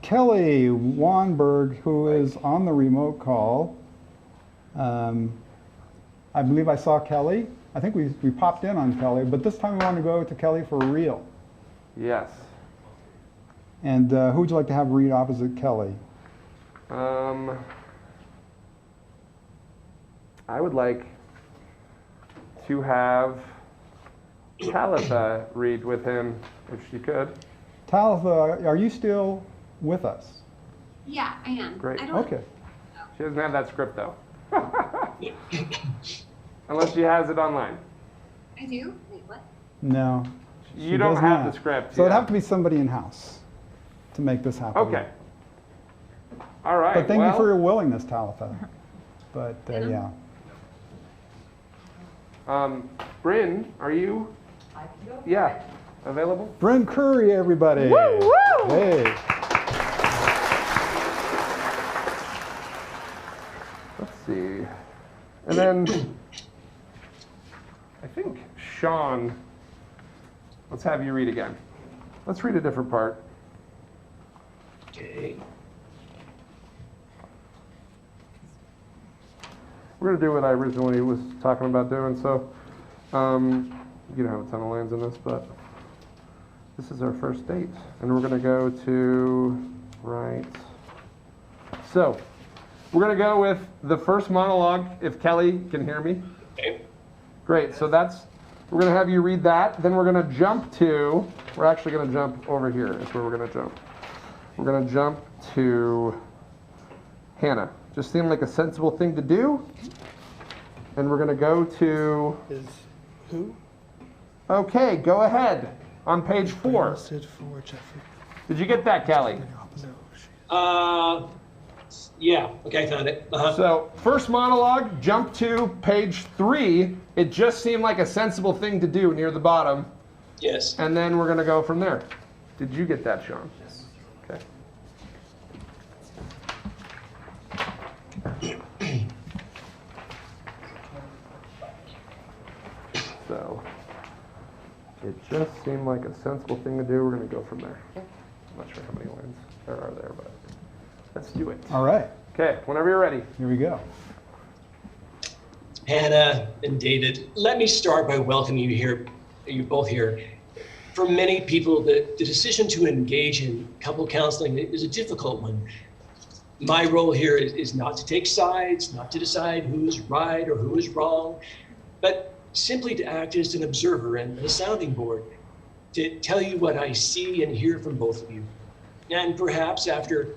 Kelly Wanberg, who is on the remote call. I believe I saw Kelly. I think we popped in on Kelly, but this time we want to go to Kelly for real. Yes. And who would you like to have read opposite Kelly? I would like to have Talitha read with him, if she could. Talitha, are you still with us? Yeah, I am. Great. I don't, Okay. She doesn't have that script though. Unless she has it online. I do? Wait, what? No. You she don't does have not. the script. So it'd yet. have to be somebody in-house to make this happen. Okay. All right. But thank you well, for your willingness, Talitha. But yeah. Bryn, are you? Yeah. Available? Bryn Curry, everybody. Woo, woo! Hey. Let's see. And then I think Sean, let's have you read again. Let's read a different part. Okay. We're going to do what I originally was talking about doing, so you don't have a ton of lines in this, but this is our first date. And we're going to go to, right. So we're going to go with the first monologue, if Kelly can hear me. Okay. Great, so we're going to have you read that. Then we're going to jump to, we're actually going to jump over here. That's where we're going to jump. We're going to jump to Hannah. Just seemed like a sensible thing to do. And we're going to go to... Is who? Okay, go ahead. On page 4. Did you get that, Kelly? Yeah. Okay, I found it. So, first monologue, jump to page 3. It just seemed like a sensible thing to do near the bottom. Yes. And then we're going to go from there. Did you get that, Sean? Yes. Okay. It just seemed like a sensible thing to do. We're going to go from there. I'm not sure how many lines there are there, but let's do it. All right. Okay, whenever you're ready. Here we go. Hannah and David, let me start by welcoming you here, you both here. For many people, the decision to engage in couple counseling is a difficult one. My role here is not to take sides, not to decide who is right or who is wrong, but simply to act as an observer and a sounding board, to tell you what I see and hear from both of you, and perhaps after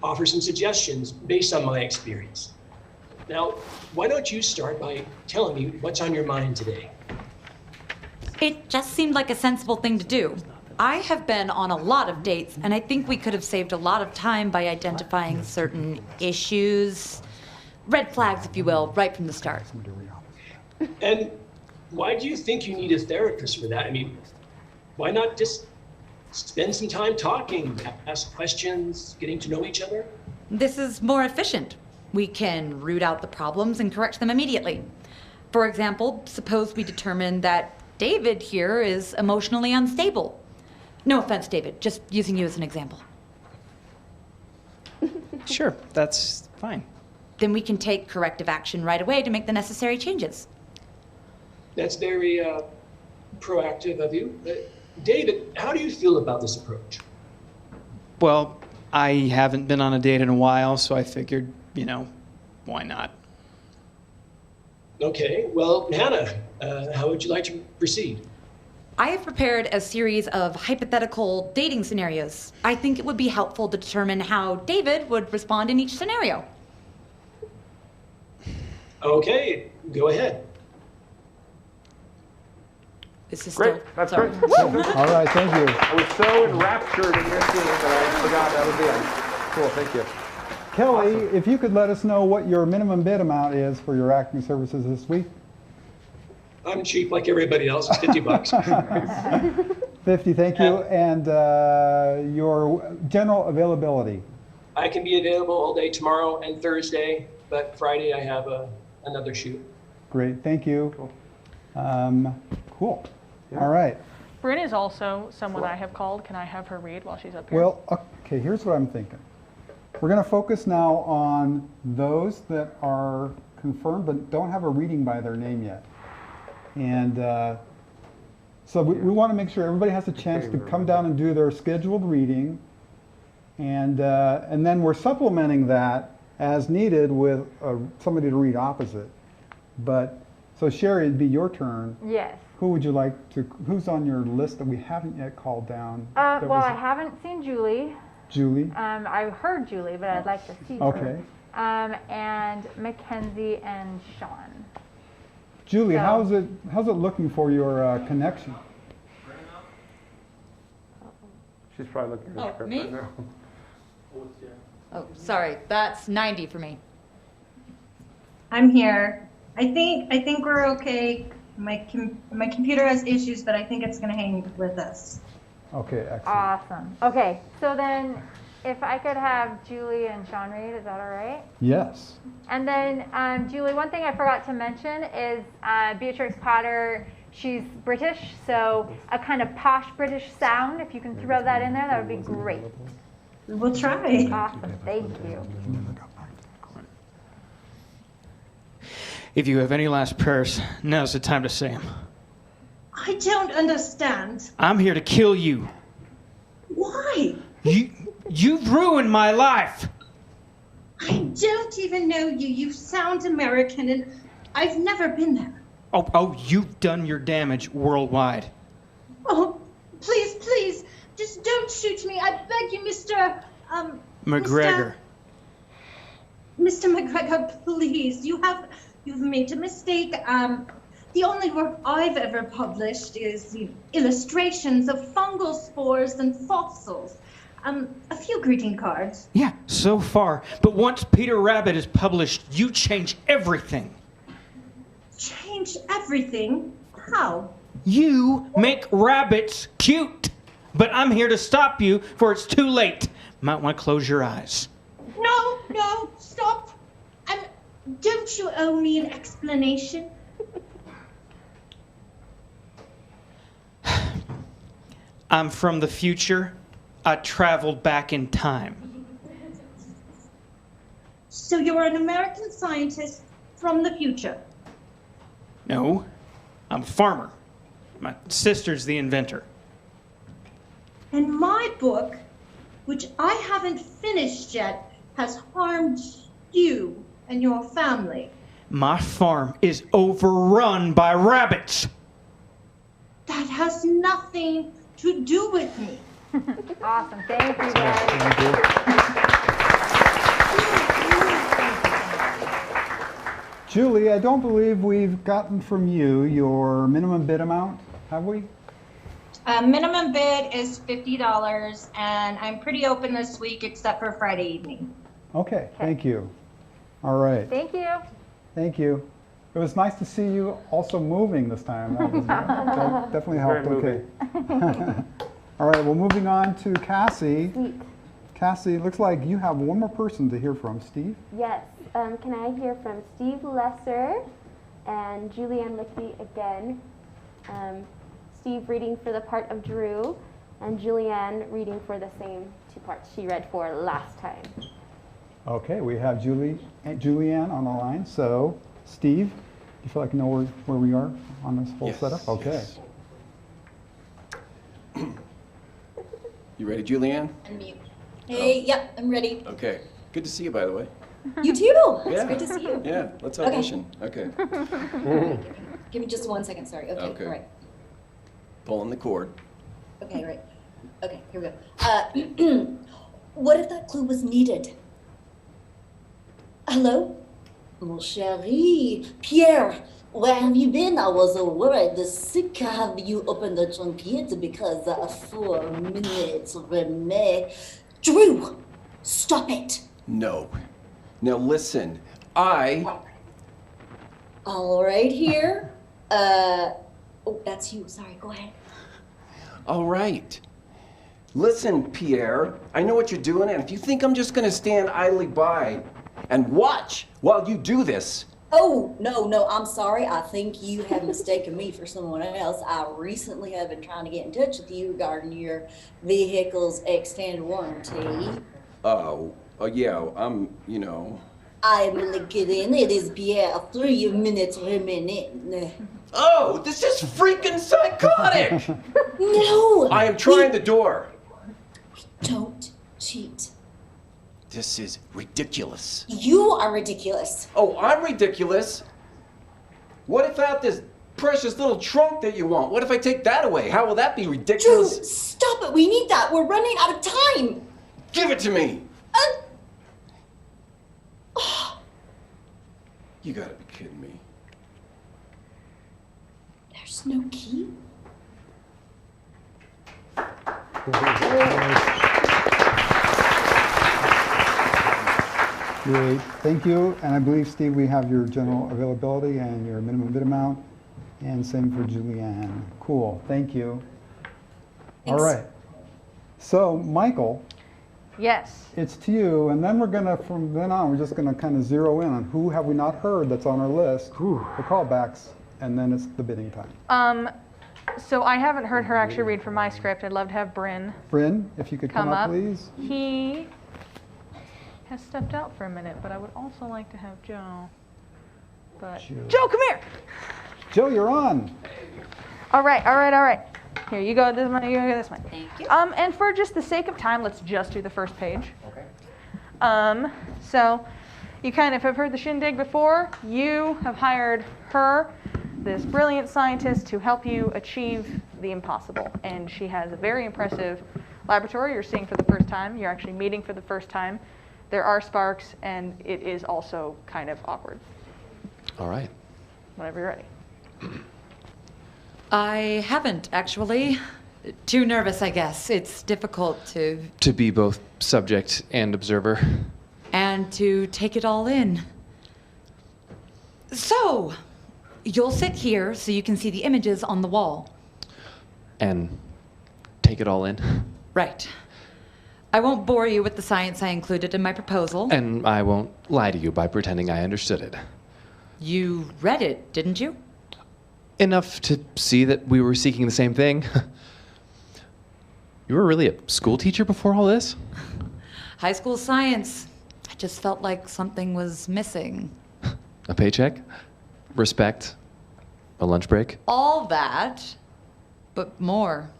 offer some suggestions based on my experience. Now, why don't you start by telling me what's on your mind today? It just seemed like a sensible thing to do. I have been on a lot of dates, and I think we could have saved a lot of time by identifying certain issues, red flags, if you will, right from the start. And why do you think you need a therapist for that? I mean, why not just spend some time talking, ask questions, getting to know each other? This is more efficient. We can root out the problems and correct them immediately. For example, suppose we determine that David here is emotionally unstable. No offense, David, just using you as an example. Sure, that's fine. Then we can take corrective action right away to make the necessary changes. That's very proactive of you. David, how do you feel about this approach? Well, I haven't been on a date in a while, so I figured, why not? Okay, well, Hannah, how would you like to proceed? I have prepared a series of hypothetical dating scenarios. I think it would be helpful to determine how David would respond in each scenario. Okay, go ahead. This is Great, still, that's sorry. great. All right, thank you. I was so enraptured in your scene that I forgot that was the end. Cool, thank you. Kelly, if you could let us know what your minimum bid amount is for your acting services this week. I'm cheap like everybody else. It's $50. 50, thank you. And your general availability. I can be available all day tomorrow and Thursday, but Friday I have another shoot. Great, thank you. Cool. Yeah. All right. Bryn is also someone I have called. Can I have her read while she's up here? Well, okay, here's what I'm thinking. We're going to focus now on those that are confirmed but don't have a reading by their name yet. And so we want to make sure everybody has a chance to come down and do their scheduled reading. And then we're supplementing that as needed with somebody to read opposite. But, so Sherry, it'd be your turn. Yes. Who would you like to, who's on your list that we haven't yet called down? Well, I haven't seen Julie. Julie? I heard Julie, but I'd like to see her. And Mackenzie and Sean. Julie, So- how's it looking for your connection? She's probably looking at her Oh, script me? right now. Oh, sorry, that's 90 for me. I'm here. I think we're okay. My computer has issues, but I think it's going to hang with us. Okay, excellent. Awesome. Okay, so then if I could have Julie and Sean read, is that all right? Yes. And then, Julie, one thing I forgot to mention is Beatrix Potter, she's British, so a kind of posh British sound, if you can throw that in there, that would be great. We'll try. Awesome, thank you. If you have any last prayers, now's the time to say them. I don't understand. I'm here to kill you. Why? You've ruined my life. I don't even know you. You sound American, and I've never been there. Oh, you've done your damage worldwide. Oh, please, just don't shoot me. I beg you, Mr. McGregor. Mr. McGregor, please. You've made a mistake. The only work I've ever published is illustrations of fungal spores and fossils. A few greeting cards. Yeah, so far. But once Peter Rabbit is published, you change everything. Change everything? How? You make rabbits cute. But I'm here to stop you, for it's too late. Might want to close your eyes. No, stop. Don't you owe me an explanation? I'm from the future. I traveled back in time. So you're an American scientist from the future. No, I'm a farmer. My sister's the inventor. And my book, which I haven't finished yet, has harmed you and your family. My farm is overrun by rabbits. That has nothing to do with me. Awesome. Thank you, guys. Thank you. Julie, I don't believe we've gotten from you your minimum bid amount, have we? Minimum bid is $50, and I'm pretty open this week except for Friday evening. Okay, thank you. All right, Thank you. thank you. It was nice to see you also moving this time. That definitely helped, Very okay. All right, well, moving on to Cassie. Cassie, it looks like you have one more person to hear from. Steve? Yes. Can I hear from Steve Lesser and Julianne Lichty again? Steve reading for the part of Drew, and Julianne reading for the same two parts she read for last time. Okay, we have Julianne on the line. So, Steve, do you feel like you know where we are on this whole setup? Okay. Yes. You ready, Julianne? Unmute. Hey, yep, I'm ready. Okay. Good to see you, by the way. You too. Yeah. It's great to see you. Yeah, let's audition. Okay. Give me just 1 second, sorry. Okay, Okay. all right. Pulling the cord. Okay, right. Okay, here we go. What if that clue was needed? Hello? Mon chéri, Pierre, where have you been? I was worried. Sick have you opened the trunk yet because 4 minutes remain. Drew, stop it. No. Now listen, I... All right, here. Oh, that's you. Sorry, go ahead. All right. Listen, Pierre, I know what you're doing, and if you think I'm just gonna stand idly by and watch while you do this... Oh, no, I'm sorry. I think you have mistaken me for someone else. I recently have been trying to get in touch with you regarding your vehicle's extended warranty. Oh, yeah, you know... I'm looking. It is Pierre. 3 minutes remaining. Oh, this is freaking psychotic! No! I am trying the door. Don't cheat. This is ridiculous. You are ridiculous. Oh, I'm ridiculous? What if I have this precious little trunk that you want? What if I take that away? How will that be ridiculous? Drew, stop it. We need that. We're running out of time. Give it to me. You gotta be kidding me. There's no key? Great, thank you. And I believe, Steve, we have your general availability and your minimum bid amount, and same for Julianne. Cool, thank you. All right. So, Michael. Yes. It's to you, and then we're gonna, from then on, we're just gonna kind of zero in on who have we not heard that's on our list, the callbacks, and then it's the bidding time. So I haven't heard her actually read from my script. I'd love to have Bryn Bryn, if you could come up, please. He has stepped out for a minute, but I would also like to have Joe. But Joe, come here. Joe, you're on. All right. Here, you go this way, you go this way. Thank you. And for just the sake of time, let's just do the first page. Okay. So you kind of have heard the shindig before. You have hired her, this brilliant scientist, to help you achieve the impossible. And she has a very impressive laboratory you're seeing for the first time. You're actually meeting for the first time. There are sparks, and it is also kind of awkward. All right. Whenever you're ready. I haven't, actually. Too nervous, I guess. It's difficult to... To be both subject and observer. And to take it all in. So, you'll sit here so you can see the images on the wall. And take it all in. Right. I won't bore you with the science I included in my proposal. And I won't lie to you by pretending I understood it. You read it, didn't you? Enough to see that we were seeking the same thing. You were really a school teacher before all this? High school science. I just felt like something was missing. A paycheck? Respect? A lunch break? All that, but more.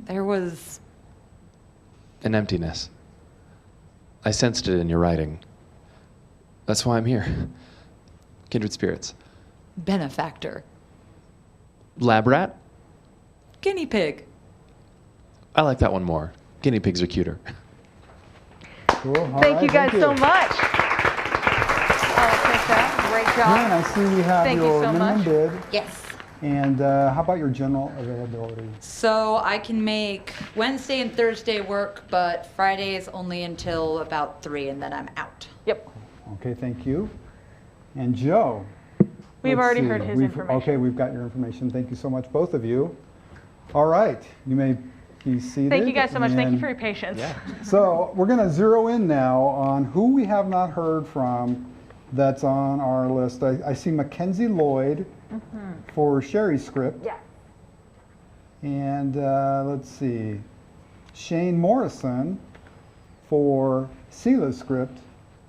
There was An emptiness. I sensed it in your writing. That's why I'm here. Kindred spirits. benefactor. Lab rat? Guinea pig. I like that one more. Guinea pigs are cuter. Cool. All Thank right, you guys so much. Great job. And I see we have Thank you your so minimum much. bid. Yes. And how about your general availability? So I can make Wednesday and Thursday work, but Friday is only until about 3 and then I'm out. Yep. Okay, thank you. And Joe? We've let's already see. heard his information. Okay, we've got your information. Thank you so much, both of you. All right, you may be seated. Thank you guys so much. Thank you and- for your patience. So we're going to zero in now on who we have not heard from that's on our list. I see Mackenzie Lloyd for Sherry's script. Yeah. And let's see, Shane Morrison for Sela's script,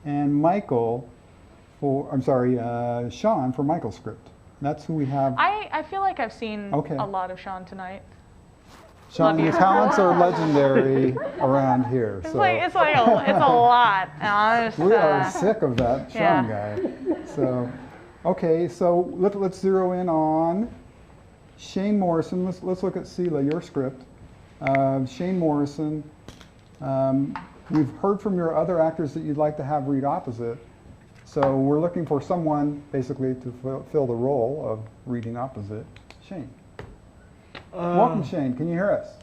and Michael for, I'm sorry, Sean for Michael's script. That's who we have. I feel like I've seen Okay. a lot of Sean tonight. Sean, love your you. talents are legendary around here. It's So it's a lot. And I'm just, we are sick of that Sean yeah. guy. So, okay, so let's zero in on Shane Morrison. Let's look at Sela, your script. Shane Morrison. We've heard from your other actors that you'd like to have read opposite. So we're looking for someone basically to fill the role of reading opposite Shane. Welcome, Shane. Can you hear us?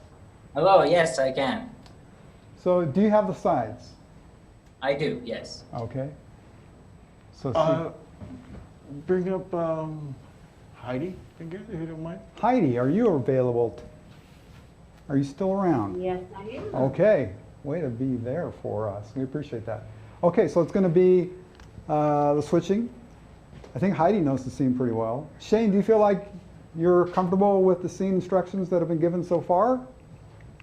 Hello, yes, I can. So do you have the sides? I do, yes. Okay. So Bring up Heidi again, if you don't mind. Heidi, are you available? Are you still around? Yes, I am. Okay. Way to be there for us. We appreciate that. Okay, so it's going to be the switching. I think Heidi knows the scene pretty well. Shane, do you feel like you're comfortable with the scene instructions that have been given so far?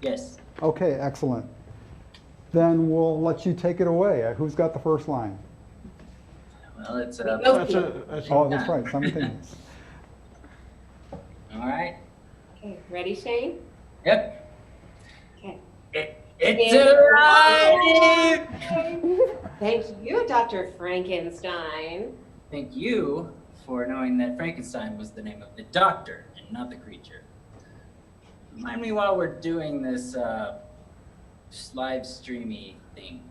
Yes. Okay, excellent. Then we'll let you take it away. Who's got the first line? Well, it's Oh, that's right, simultaneous. All right. Okay, ready, Shane? Yep. Okay. It's arrived! Thank you, Dr. Frankenstein. Thank you for knowing that Frankenstein was the name of the doctor and not the creature. Remind me while we're doing this live streamy thing.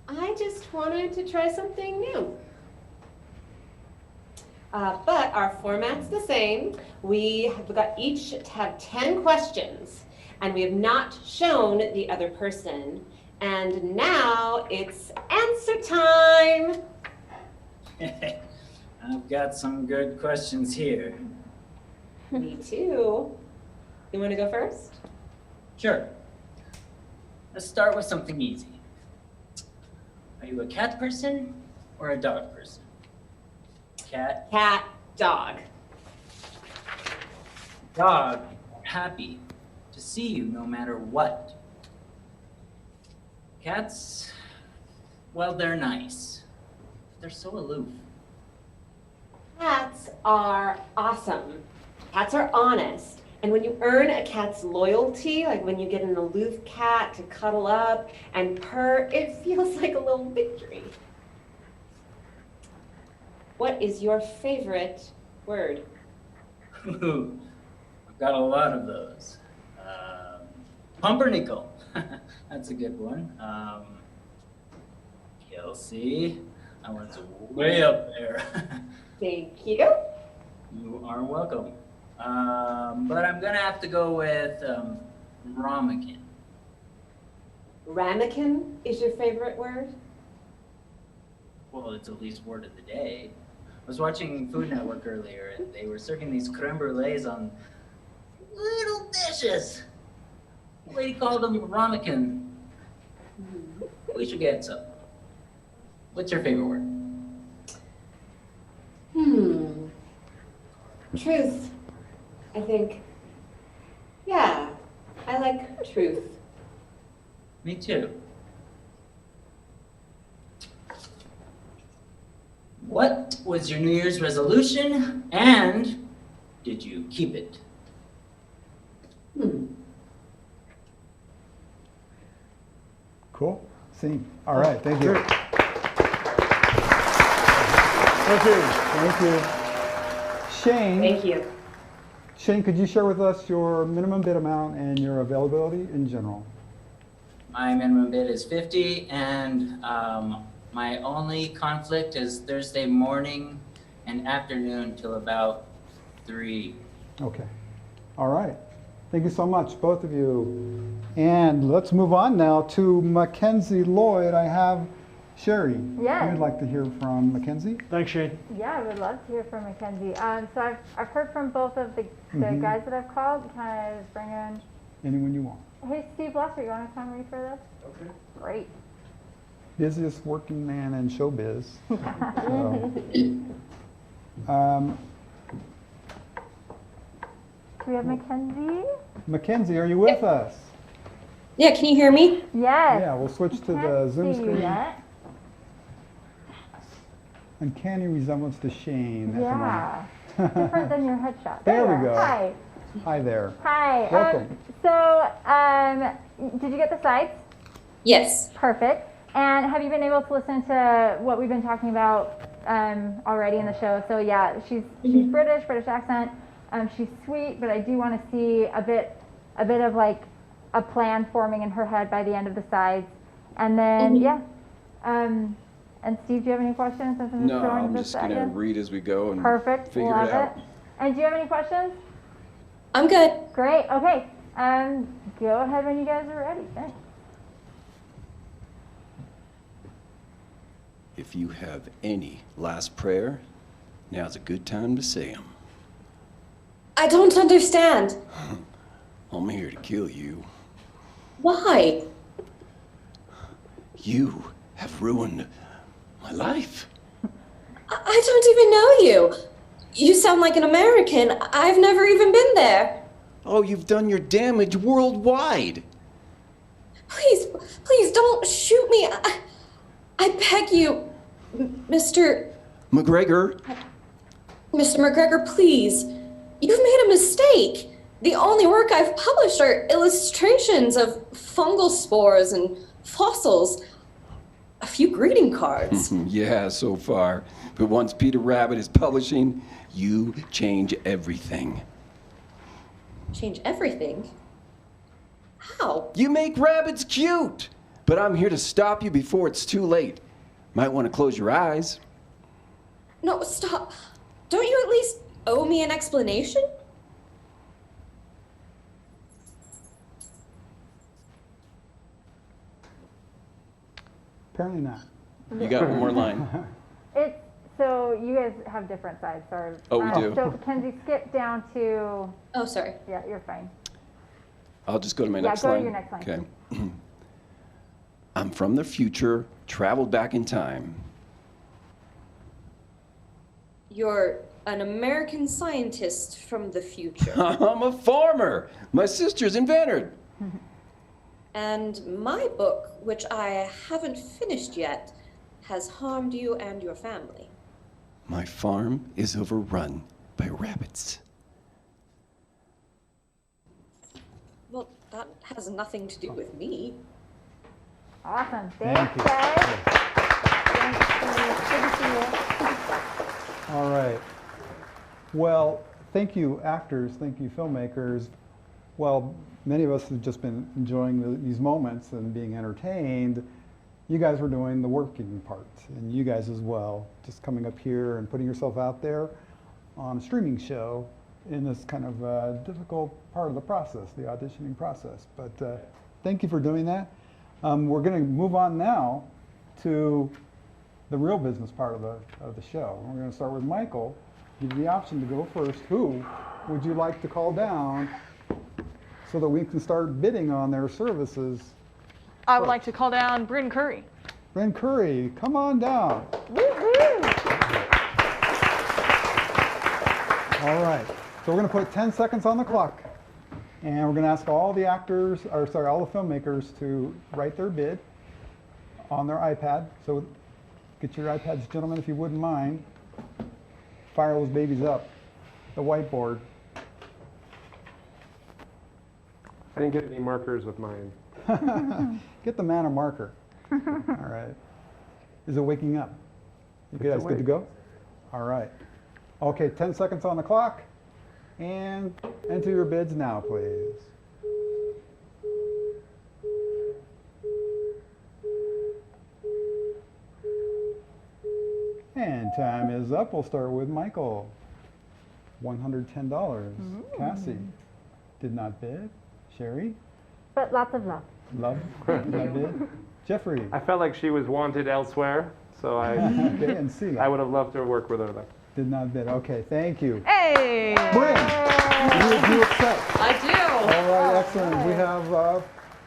I just wanted to try something new. But our format's the same. We've got each to have 10 questions, and we have not shown the other person. And now it's answer time. I've got some good questions here. Me too. You want to go first? Sure. Let's start with something easy. Are you a cat person or a dog person? Cat? Cat, dog. Dog, happy to see you no matter what. Cats, well, they're nice. But they're so aloof. Cats are awesome. Cats are honest. And when you earn a cat's loyalty, like when you get an aloof cat to cuddle up and purr, it feels like a little victory. What is your favorite word? Ooh, I've got a lot of those. Pumpernickel. That's a good one. Kelsey. That one's way up there. Thank you. You are welcome. But I'm gonna have to go with ramekin. Ramekin is your favorite word? Well, it's at least word of the day. I was watching Food Network earlier, and they were serving these creme brulees on little dishes. The lady called them ramekin. We should get some. What's your favorite word? Truth, I think. Yeah, I I like truth. Me too. What was your New Year's resolution, and did you keep it? Cool. Scene. All right. Thank you. Great. Thank you. Thank you. Shane. Thank you. Shane, could you share with us your minimum bid amount and your availability in general? My minimum bid is 50, and my only conflict is Thursday morning and afternoon till about 3. Okay. All right. Thank you so much, both of you. And let's move on now to Mackenzie Lloyd. I have Sherry. Yes. We'd like to hear from Mackenzie. Thanks, Shane. Yeah, I would love to hear from Mackenzie. So I've heard from both of the guys that I've called. Can I just bring in? Anyone you want. Hey, Steve Lesser, you want to come read for this? Okay. Great. Busiest working man in showbiz. Do we have Mackenzie? Mackenzie, are you with us? Yeah, can you hear me? Yes. Yeah, we'll switch to the Zoom screen. Uncanny resemblance to Shane. Yeah. Different than your headshot. There we go. Hi. Hi there. Hi. Welcome. Did you get the sites? Yes. Perfect. And have you been able to listen to what we've been talking about already in the show? So yeah, she's British accent. She's sweet, but I do want to see a bit of like a plan forming in her head by the end of the sides. And then and Steve, do you have any questions? No, I'm just going to read as we go and figure Love it out. And do you have any questions? I'm good. Great. Okay. Go ahead when you guys are ready. Thanks. If you have any last prayer, now's a good time to say them. I don't understand. I'm here to kill you. Why? You have ruined my life. I don't even know you. You sound like an American. I've never even been there. Oh, you've done your damage worldwide. Please don't shoot me. I beg you, Mr. McGregor. Mr. McGregor, please. You've made a mistake. The only work I've published are illustrations of fungal spores and fossils. A few greeting cards. Yeah, so far. But once Peter Rabbit is publishing, you change everything. Change everything? How? You make rabbits cute! But I'm here to stop you before it's too late. Might want to close your eyes. No, stop. Don't you at least owe me an explanation? Apparently not. You got one more line. So you guys have different sides. Sorry. Oh, we do. So Kenzie, skip down to. Oh, sorry. Yeah, you're fine. I'll just go to my next line. line. Yeah, go to your next line. Okay. I'm from the future, traveled back in time. You're an American scientist from the future. I'm a farmer. My sister's invented. And my book, which I haven't finished yet, has harmed you and your family. My farm is overrun by rabbits. Well, that has nothing to do with me. Awesome. Thanks, guys. Good to see you. All right. Well, thank you, actors. Thank you, filmmakers. Well, many of us have just been enjoying these moments and being entertained. You guys were doing the working part, and you guys as well, just coming up here and putting yourself out there on a streaming show in this kind of difficult part of the process, the auditioning process. But thank you for doing that. We're going to move on now to the real business part of the show. We're going to start with Michael. Give you the option to go first. Who would you like to call down so that we can start bidding on their services? I would like to call down Bryn Curry. Bryn Curry, come on down. All right, so we're going to put 10 seconds on the clock. And we're going to ask all the actors, or sorry, all the filmmakers to write their bid on their iPad. So get your iPads, gentlemen, if you wouldn't mind. Fire those babies up. The whiteboard. I didn't get any markers with mine. Get the man a marker. All right. Is it waking up? You guys good to go? All right. Okay, 10 seconds on the clock. And enter your bids now, please. And time is up. We'll start with Michael. $110. Cassie did not bid. Sherry? But lots of love. Love did not bid. Jeffrey? I felt like she was wanted elsewhere, so I Okay, and Celia? I would have loved to work with her though. Did not bid. Okay, thank you. Hey! Bryn, you accept. I do. All right, excellent. We have,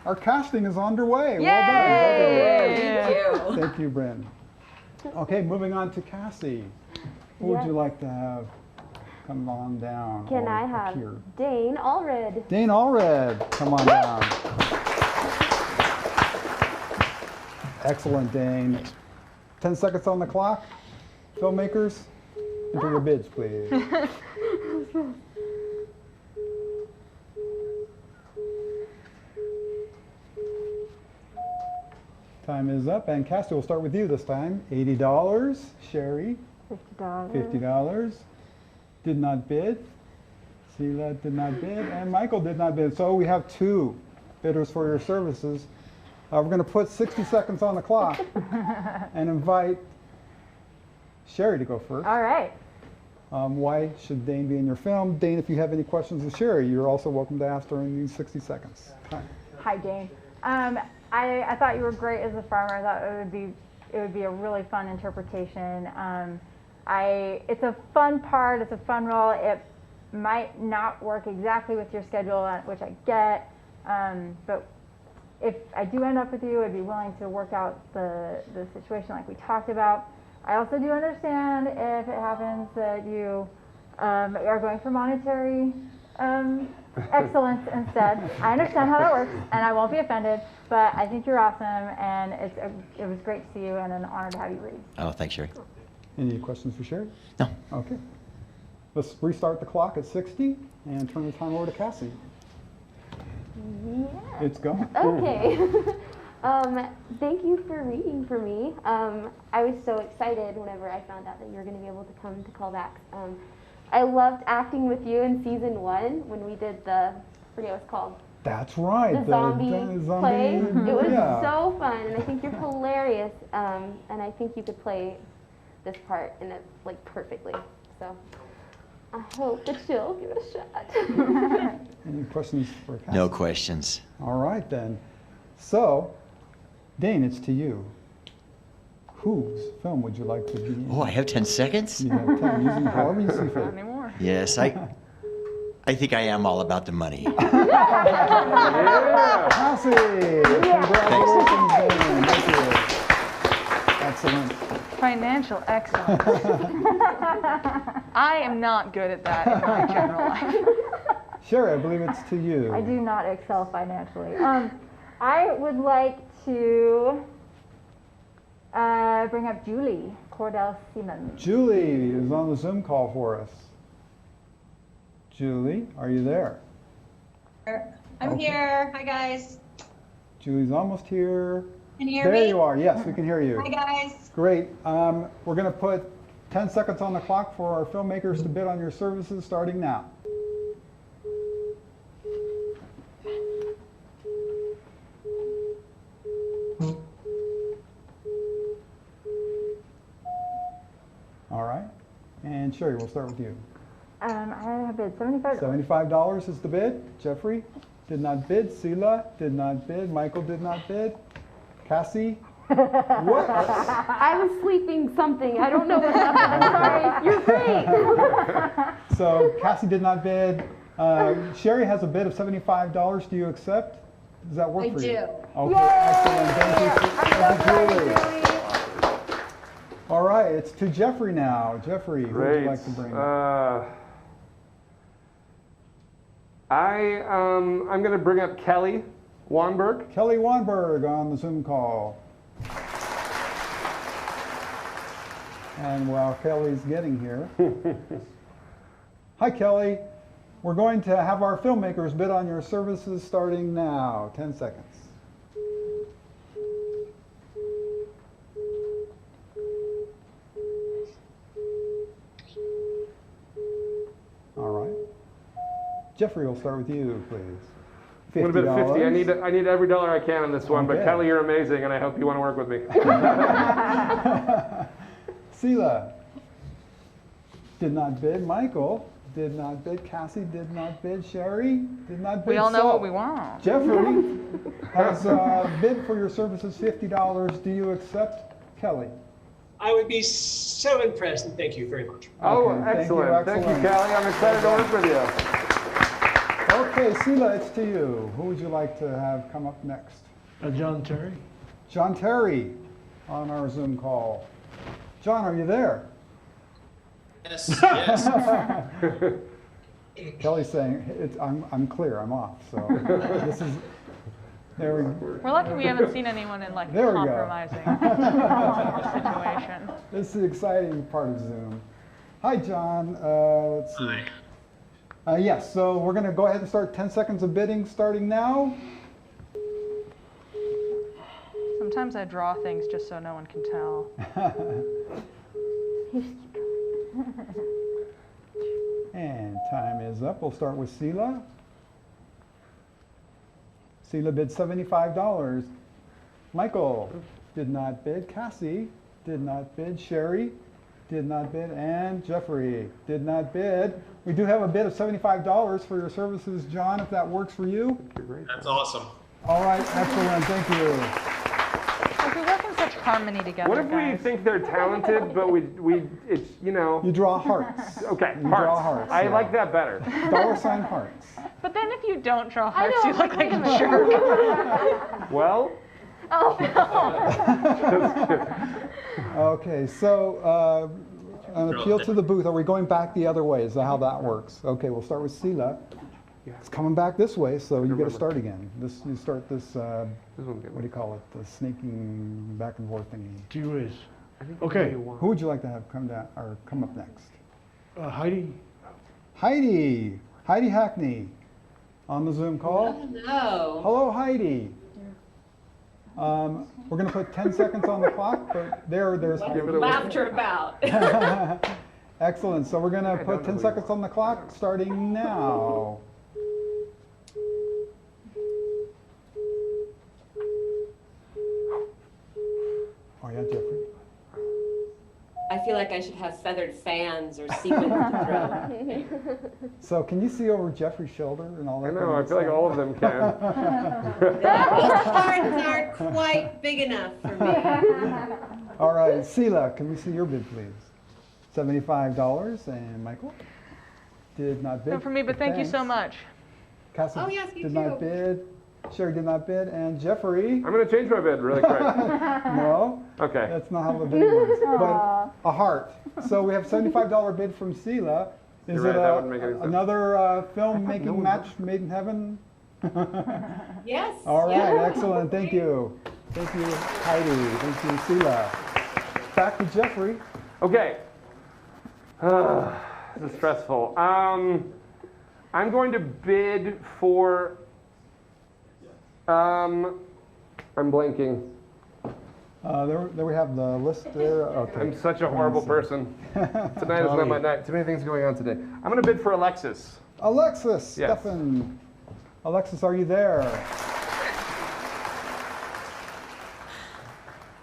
our casting is underway. Yay! Well done. Thank you. Thank you, Bryn. Okay, moving on to Cassie. Who would you like to have come on down? Can or I have appear? Dane Allred? Dane Allred, come on down. Excellent, Dane. 10 seconds on the clock. Filmmakers, enter your bids, please. Time is up, and Cassie, we'll start with you this time. $80. Sherry? $50. $50. Did not bid. Celia did not bid, and Michael did not bid. So we have 2 bidders for your services. We're going to put 60 seconds on the clock and invite Sherry to go first. All right. Why should Dane be in your film? Dane, if you have any questions of Sherry, you're also welcome to ask during these 60 seconds. Hi, Dane. I thought you were great as a farmer. I thought it would be a really fun interpretation. It's a fun part. It's a fun role. It might not work exactly with your schedule, which I get. But if I do end up with you, I'd be willing to work out the situation like we talked about. I also do understand if it happens that you are going for monetary excellence instead. I understand how that works, and I won't be offended, but I think you're awesome, and it was great to see you and an honor to have you read. Oh, thanks, Sherry. Any questions for Sherry? No. Okay. Let's restart the clock at 60 and turn the time over to Cassie. Yeah. It's going. Okay. Thank you for reading for me. I was so excited whenever I found out that you were going to be able to come to callbacks. I loved acting with you in season 1 when we did I forget what it's called. That's right. The zombie play. It was yeah. so fun, and I think you're hilarious. And I think you could play this part in it like perfectly. So I hope that you'll give it a shot. Any questions for Cassie? No questions. All right then. So, Dane, it's to you. Whose film would you like to be in? Oh, I have 10 seconds? You have 10, using however you see fit. Anymore. Yes, I think I am all about the money. Cassie! Congratulations, Dane. Thank you. Excellent. Financial excellence. I am not good at that in my general life. Sherry, I believe it's to you. I do not excel financially. I would like to bring up Julie Cordell Siemens. Julie is on the Zoom call for us. Julie, are you there? I'm Okay. here. Hi, guys. Julie's almost here. Can you hear There me? you are. Yes, we can hear you. Hi, guys. Great. We're going to put 10 seconds on the clock for our filmmakers to bid on your services starting now. All right. And Sherry, we'll start with you. I have bid $75. $75 is the bid. Jeffrey did not bid. Celia did not bid. Michael did not bid. Cassie? What? I was sleeping something. I don't know what happened. I'm sorry. You're great. So Cassie did not bid. Sherry has a bid of $75. Do you accept? Does that work I for you? do. Okay, excellent. Thank you, Julie. All right, it's to Jeffrey now. Jeffrey, who would you like to bring? I'm going to bring up Kelly Wanberg. Kelly Wanberg on the Zoom call. And while Kelly's getting here, hi Kelly. We're going to have our filmmakers bid on your services starting now. 10 seconds. All right. Jeffrey, we'll start with you, please. I'm going to bid 50. I need every dollar I can on this one, but Okay. Kelly, you're amazing, and I hope you want to work with me. Sela did not bid. Michael did not bid. Cassie did not bid. Sherry did not bid. We all know So, what we want. Jeffrey has bid for your services $50. Do you accept, Kelly? I would be so impressed, and thank you very much. Oh, Okay, excellent. Thank you, Kelly. I'm excited to work with you. Okay, Sela, it's to you. Who would you like to have come up next? John Terry. John Terry on our Zoom call. John, are you there? Yes, yes. Kelly's saying, I'm clear, I'm off. So this is, there we go. We're lucky we haven't seen anyone in like There we go. compromising situation. This is the exciting part of Zoom. Hi, John. Let's see. Hi. Yes, so we're going to go ahead and start 10 seconds of bidding starting now. Sometimes I draw things just so no one can tell. And time is up. We'll start with Sela. Sela bid $75. Michael did not bid. Cassie did not bid. Sherry did not bid. And Jeffrey did not bid. We do have a bid of $75 for your services, John, if that works for you. That's awesome. All right, excellent. Thank you. Like we work in such harmony together. What if we think they're talented, but it's, you know. You draw hearts. Okay, You hearts. draw hearts, I yeah. like that better. $sign hearts. But then if you don't draw I hearts, know, you look like wait a a minute. jerk. Well. Oh, no. Okay, so an appeal to the booth. Are we going back the other way? Is that how that works? Okay, we'll start with Sela. It's coming back this way, so you get to start again. You start this, what do you call it? The sneaking back and forth thingy. Gee whiz. Okay. Who would you like to have come down or come up next? Heidi. Heidi. Heidi Hackney on the Zoom call. Hello. Hello, Heidi. We're going to put 10 seconds on the clock, but there's Heidi. Laughter about. Excellent. So we're going to put 10 seconds on the clock starting now. Oh, yeah, Jeffrey. I feel like I should have feathered fans or sequins to throw. So can you see over Jeffrey's shoulder and all that? I know, I feel like all of them can. Those cards aren't quite big enough for me. All right, Sela, can we see your bid, please? $75, and Michael did not bid. Not for me, but thank you so much. Cassie Oh, yes, you did not too. bid. Sherry did not bid, and Jeffrey. I'm going to change my bid really quick. No. Okay. That's not how the bid works. But a heart. So we have $75 bid from Sela. Is You're right, it that wouldn't make any sense. another film-making match made in heaven? Yes. All right, yeah. excellent. Thank you. Thank you, Heidi. Thank you, Sela. Back to Jeffrey. Okay. This is stressful. I'm going to bid for. I'm blanking. There we have the list there. Okay. I'm such a horrible person. Tonight is not my night. Too many things going on today. I'm going to bid for Alexis. Alexis, Yes. Stefan. Alexis, are you there?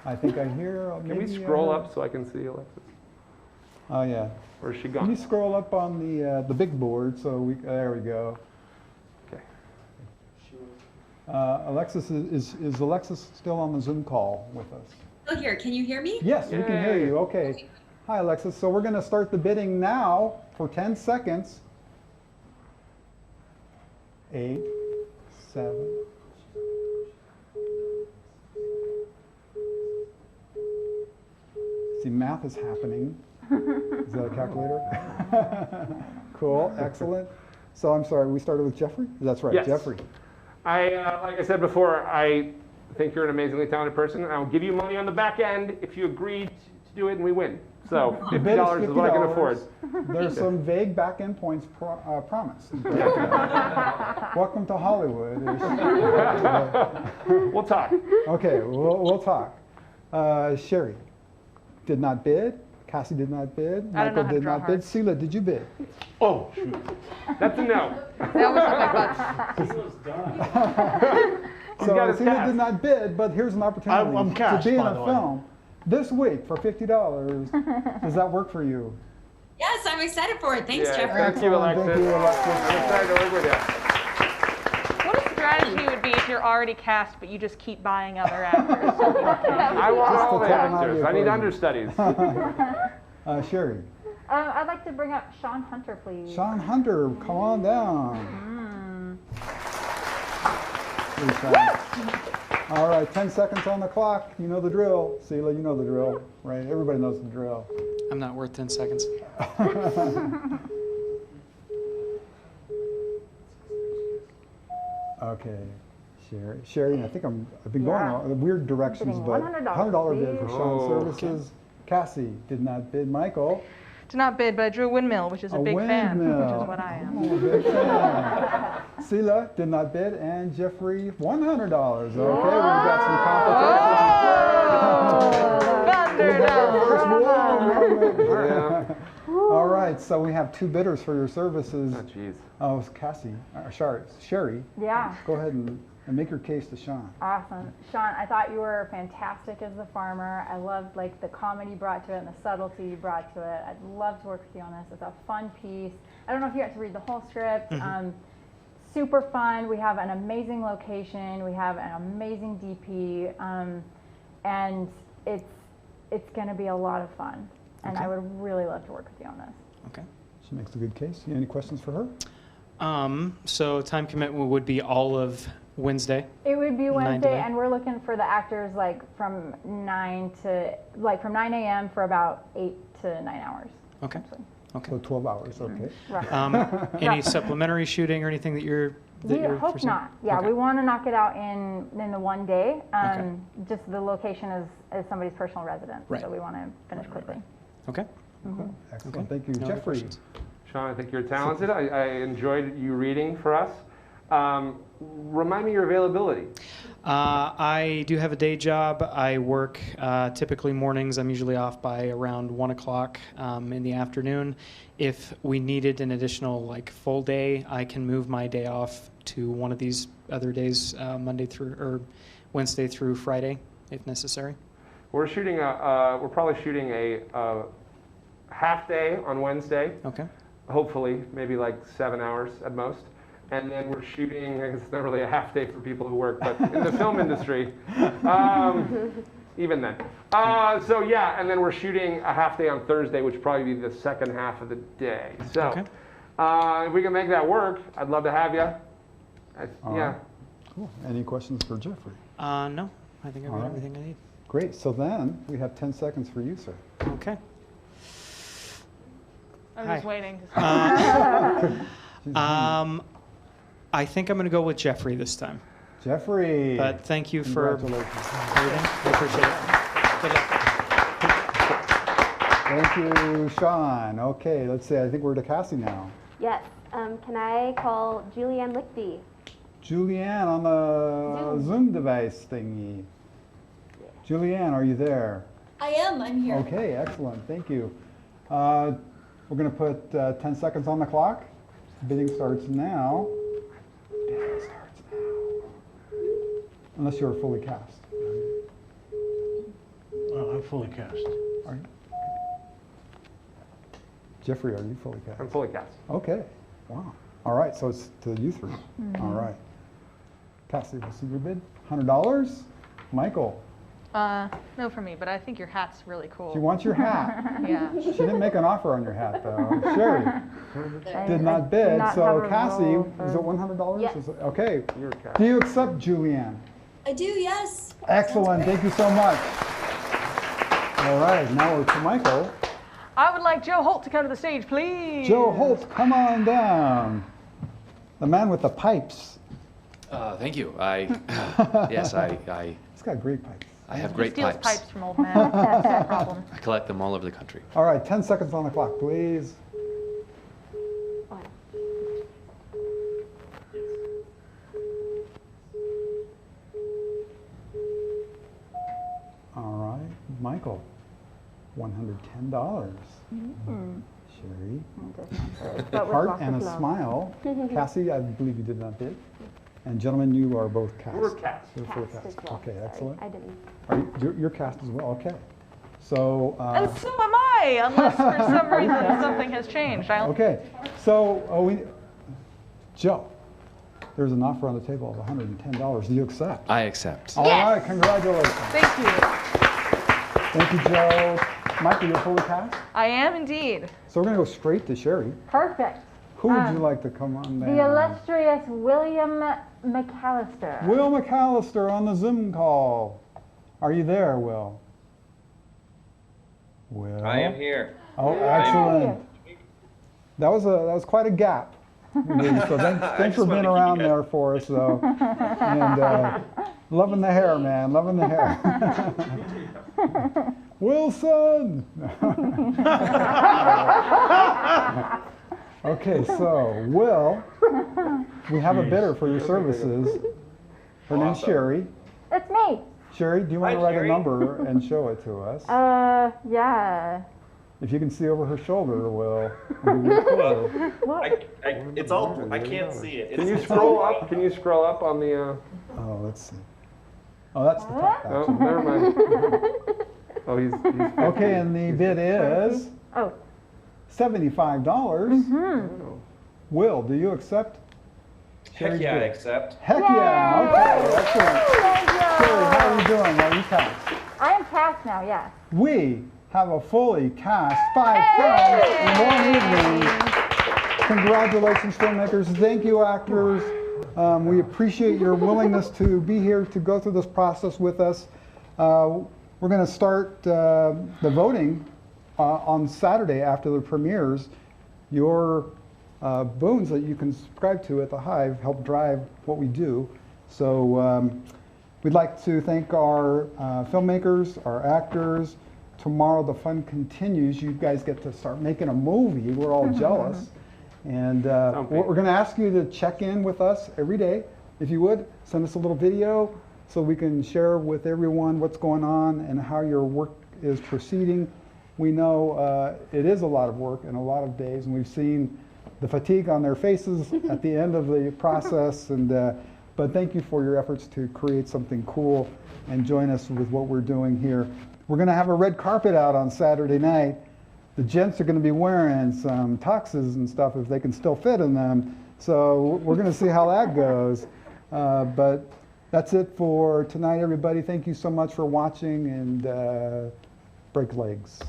I think I hear. Can we scroll up so I can see Alexis? Oh yeah. Or is she Can you gone? scroll up on the big board so we? There we go. Okay. Alexis is Alexis still on the Zoom call with us? Oh, here, can you hear me? Yes, we can hear you. Okay. Hi, Alexis. So we're going to start the bidding now for 10 seconds. 8, 7. See, math is happening. Is that a calculator? Cool. Excellent. So I'm sorry, we started with Jeffrey? That's right, Yes. Jeffrey. Like I said before, I think you're an amazingly talented person. I'll give you money on the back end if you agree to do it and we win. So The bid $50 is what I can $50. afford. There's some vague back-end points promised. Welcome to Hollywood. We'll talk. Okay, we'll talk. Sherry did not bid. Cassie did not bid. I don't know Michael how to did draw not bid. hearts. Sela, did you bid? Oh, shoot. That's a no. That was on my butt. So got his Sela cast. did not bid, but here's an opportunity I'm cast, to be in by a the way. film this week for $50. Does that work for you? Yes, I'm excited for it. Thanks, Yeah, Jeffrey. thank you, Excellent. Alexis. Thank you, Alexis. I'm excited to work with you. What a strategy would be if you're already cast, but you just keep buying other actors. I want Just all to the tell them how actors. to I need approach. understudies. Sherry. I'd like to bring up Sean Hunter, please. Sean Hunter, come on down. Please, Sean. All right, 10 seconds on the clock. You know the drill. Sela, you know the drill, right? Everybody knows the drill. I'm not worth 10 seconds. Okay, Sherry. Sherry, I think I've been going in weird directions, Bidding but $100, $100 bid for please. Sean Oh, Services. Cassie did not bid. Michael, Did not bid, but I drew a windmill, which is a big fan, which windmill. is what I am. Oh, big fan. Sela did not bid, and Jeffrey $100. Okay, we've got some competition. Yeah. All right, so we have two bidders for your services. Oh, jeez. Oh, it's Cassie, Sherry. Yeah. Go ahead and make your case to Sean. Awesome. Sean, I thought you were fantastic as the farmer. I loved like the comedy you brought to it and the subtlety you brought to it. I'd love to work with you on this. It's a fun piece. I don't know if you got to read the whole script. Super fun. We have an amazing location. We have an amazing DP. And it's going to be a lot of fun. And Okay. I would really love to work with you on this. Okay. She makes a good case. You any questions for her? So time commitment would be all of Wednesday. It would be 9 to Wednesday, 9? and we're looking for the actors from 9 a.m. for about 8 to 9 hours. Okay. Okay. So 12 hours, okay. Roughly. Any supplementary shooting or anything that you're We hope foreseeing? not. Yeah, Okay. we want to knock it out in the one day. Just the location is somebody's personal residence, Right. so we want to finish quickly. Okay. Excellent. Okay. Thank you. No other Jeffrey. questions? Sean, I think you're talented. I enjoyed you reading for us. Remind me your availability. I do have a day job. I work typically mornings. I'm usually off by around 1 o'clock in the afternoon. If we needed an additional full day, I can move my day off to one of these other days, Monday through or Wednesday through Friday, if necessary. We're shooting we're probably shooting a half day on Wednesday. Okay. Hopefully, maybe 7 hours at most. And then we're shooting, I guess it's not really a half day for people who work, but in the film industry, even then. So yeah, and then we're shooting a half day on Thursday, which would probably be the second half of the day. So if we can make that work, I'd love to have you. All Yeah. right. Cool. Any questions for Jeffrey? No, I think I All got right. everything I need. Great. So then we have 10 seconds for you, sir. Okay. I was Hi. just waiting. I think I'm going to go with Jeffrey this time. Jeffrey. But thank you for Congratulations. everything. I appreciate it. Good luck. Thank you, Sean. Okay, let's see. I think we're to Cassie now. Yes. Can I call Julianne Lichty? Julianne on the Zoom device thingy. Julianne, are you there? I am. I'm here. Okay, excellent. Thank you. We're going to put 10 seconds on the clock. Bidding starts now. Bidding starts now. Unless you're fully cast. I'm fully cast. Are you? Jeffrey, are you fully cast? I'm fully cast. Okay. Wow. All right, so it's to you three. All right. Cassie, we'll see your bid. $100. Michael, No for me, but I think your hat's really cool. she wants your hat. Yeah. She didn't make an offer on your hat, though. Sherry did not bid. not So have a Cassie, role is it $100? Yes. Is it- okay. You're cast. Do you accept, Julianne? I do, yes. Excellent. Thank you so much. All right, now we're to Michael. I would like Joe Holt to come to the stage, please. Joe Holt, come on down. the man with the pipes. Thank you. Yes, He's got great pipes. I have great Steals pipes. pipes from old man. That's no problem. I collect them all over the country. All right, 10 seconds on the clock, please. All right, Michael, $110. Sherry, heart and a smile. Cassie, I believe you did not bid. And gentlemen, you are both cast. We're cast. You're full Cast as cast. well. Okay, Sorry, excellent. I didn't. You're cast as well. Okay. So. And so am I, unless for some reason something has changed. Okay. So Joe, there's an offer on the table of $110. Do you accept? I accept. All right. Congratulations. Thank you. Thank you, Joe. Michael, you're fully cast. I am indeed. So we're going to go straight to Sherry. Perfect. Who would you like to come on down? The illustrious William McAllister. Will McAllister on the Zoom call. Are you there, Will? Will? I am here. Oh, excellent. That was quite a gap. So thanks for being around there for us, though. And loving the hair, man. Loving the hair. Wilson. Okay, so Will, we have a bidder for your services. Her name's Sherry. It's me. Sherry, do you want to write Sherry. a number and show it to us? Yeah. If you can see over her shoulder, Will. It'll be really cool. It's all. I can't see it. Can you scroll up? Can you scroll up on the? Oh, let's see. Oh, that's the top. Oh, Actually. never mind. Oh, he's Okay, and the bid is $75. Will, do you accept? Heck yeah, I accept. Heck yeah! Okay, excellent. Sherry, how are you doing? Are you cast? I am cast now, yes. We have a fully cast 5 films in 1 evening. Congratulations, filmmakers. Thank you, actors. We appreciate your willingness to be here to go through this process with us. We're going to start the voting on Saturday after the premieres. Your boons that you can subscribe to at the Hive help drive what we do. So we'd like to thank our filmmakers, our actors. Tomorrow the fun continues. You guys get to start making a movie. We're all jealous. And we're going to ask you to check in with us every day. If you would, send us a little video so we can share with everyone what's going on and how your work is proceeding. We know it is a lot of work and a lot of days, and we've seen the fatigue on their faces at the end of the process. But thank you for your efforts to create something cool and join us with what we're doing here. We're going to have a red carpet out on Saturday night. The gents are going to be wearing some tuxes and stuff if they can still fit in them. So we're going to see how that goes. But that's it for tonight, everybody. Thank you so much for watching, and break legs.